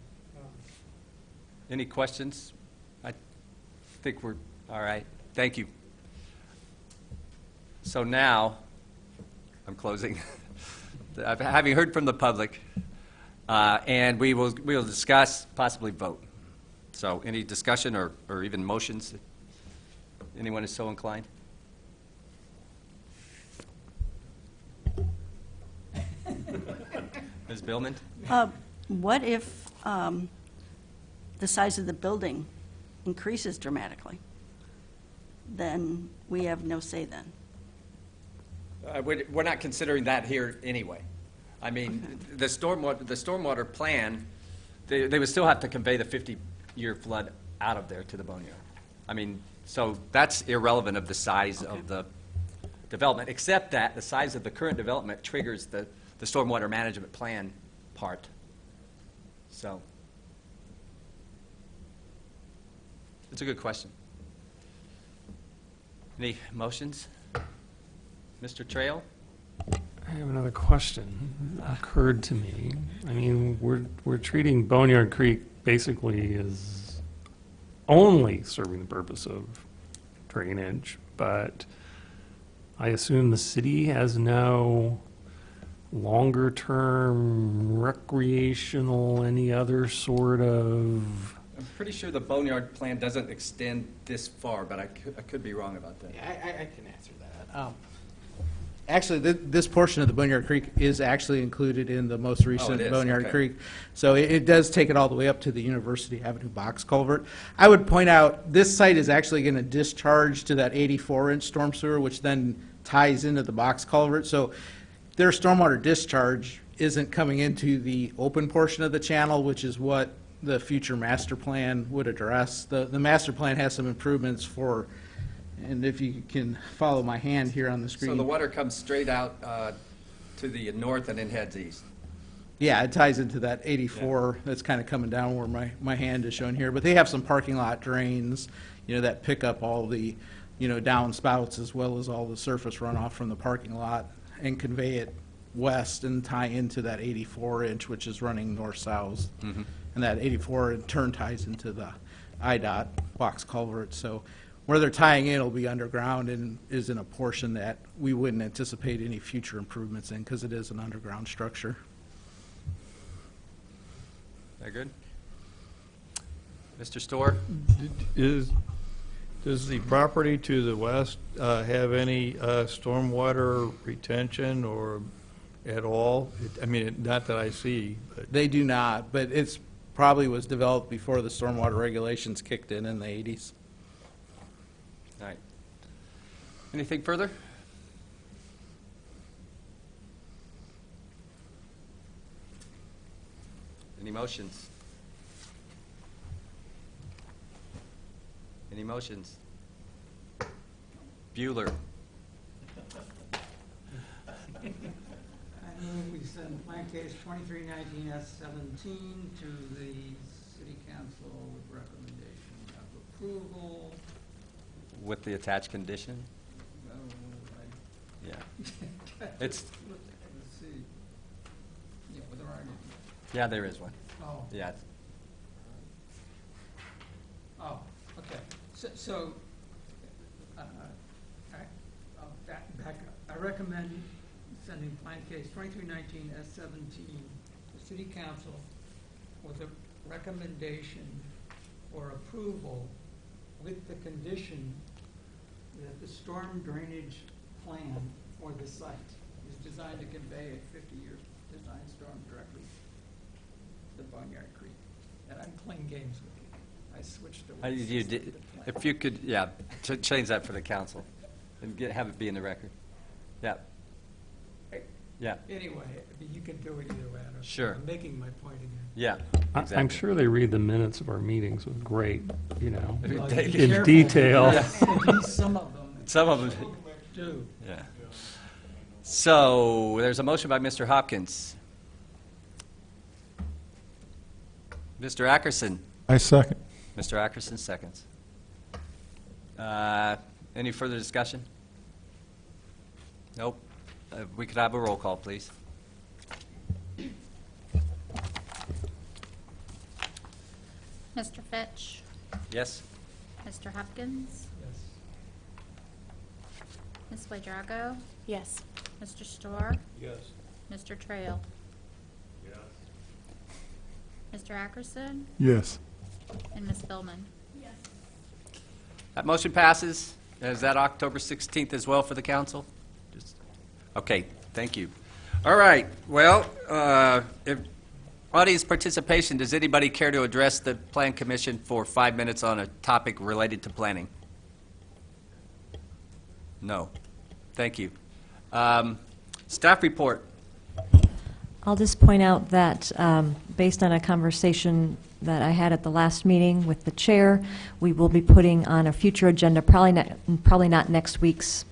Any questions? I think we're, all right. Thank you. So now, I'm closing. Having heard from the public, and we will discuss, possibly vote. So any discussion or even motions? Anyone is so inclined? Ms. Billman? What if the size of the building increases dramatically? Then we have no say then. We're not considering that here anyway. I mean, the stormwater plan, they would still have to convey the 50-year flood out of there to the boneyard. I mean, so that's irrelevant of the size of the development, except that the size of the current development triggers the stormwater management plan part. So, it's a good question. Any motions? Mr. Trail? I have another question that occurred to me. I mean, we're treating Boneyard Creek basically as only serving the purpose of drainage, but I assume the city has no longer-term recreational, any other sort of... I'm pretty sure the boneyard plan doesn't extend this far, but I could be wrong about that. I can answer that. Actually, this portion of the Boneyard Creek is actually included in the most recent is, Boneyard okay. Creek. So it does take it all the way up to the University Avenue box culvert. I would point out, this site is actually going to discharge to that 84-inch storm sewer, which then ties into the box culvert. So their stormwater discharge isn't coming into the open portion of the channel, which is what the future master plan would address. The master plan has some improvements for, and if you can follow my hand here on the screen. So the water comes straight out to the north and then heads east. Yeah, it ties into that 84 that's kind of coming down where my hand is shown here. But they have some parking lot drains, that pick up all the, downspouts as well as all the surface runoff from the parking lot and convey it west and tie into that 84-inch, which is running north-south. Mm-hmm. And that 84 in turn ties into the IDOT box culvert. So where they're tying in will be underground and is in a portion that we wouldn't anticipate any future improvements in because it is an underground structure. Very good. Mr. Storr? Does the property to the west have any stormwater retention or at all? I mean, not that I see, but They do not, but it's probably was developed before the stormwater regulations kicked in the 80s. All right. Anything further? Any motions? Any motions? Bueller. I move we send plan case 2319S17 to the city council with recommendation of approval. With the attached condition? Yeah. It's, Let's see. Yeah, but there aren't any. yeah, there is one. Oh, Yeah. oh, okay. So, back up. I recommend sending plan case 2319S17 to city council with a recommendation for approval with the condition that the storm drainage plan for the site is designed to convey a 50-year design storm directly to the Boneyard Creek. And I'm playing games with you. I switched to. You did, if you could, yeah, change that for the council and have it be in the record. Yeah. Yeah, Anyway, I mean, you can do it either way. I don't- Sure. I'm making my point again. yeah, I'm exactly. sure they read the minutes of our meetings with great, you know, Well, Be in careful. detail. At least some of them Some of them, do. yeah. So, there's a motion by Mr. Hopkins. Mr. Ackerson. I second. Mr. Ackerson seconds. Any further discussion? Nope. We could have a roll call, please. Mr. Fitch. Yes? Mr. Hopkins. Yes. Ms. Wadrago. Yes. Mr. Storr. yes. Mr. Trail. Yes. Mr. Ackerson. Yes. And Ms. Billman. That motion passes. Is that October 16th as well for the council? Okay, thank you. All right, well, if audience participation, does anybody care to address the Plan Commission for 5 minutes on a topic related to planning? No. Thank you. Staff report. I'll just point out that based on a conversation that I had at the last meeting with the chair, we will be putting on a future agenda, probably not next week's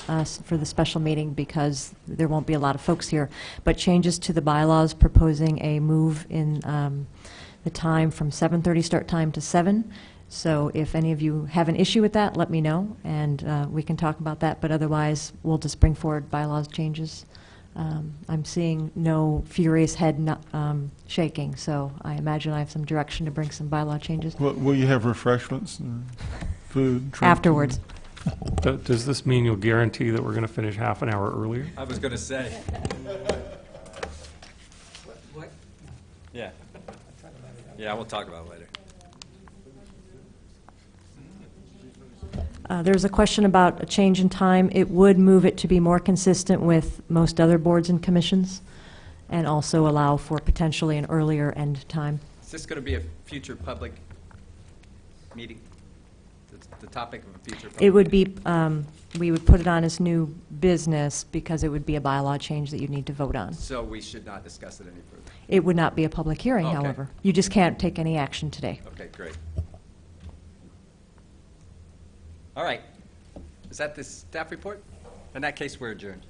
for the special meeting because there won't be a lot of folks here, but changes to the bylaws proposing a move in the time from 7:30 start time to 7. So if any of you have an issue with that, let me know, and we can talk about that. But otherwise, we'll just bring forward bylaws changes. I'm seeing no furious head shaking, so I imagine I have some direction to bring some bylaw changes Will you have refreshments and food? drink? afterwards. Does this mean you'll guarantee that we're going to finish half an hour earlier? I was going to say. What? Yeah. Yeah, we'll talk about it later. There's a question about a change in time. It would move it to be more consistent with most other boards and commissions, and also allow for potentially an earlier end time. Is this going to be a future public meeting? The topic of a future public It would meeting? be, we would put it on as new business because it would be a bylaw change that you'd need to vote on. So we should not discuss it any further. It would not be a public hearing, Okay. however. You just can't take any action today. Okay, great. All right. Is that the staff report? In that case, we're adjourned.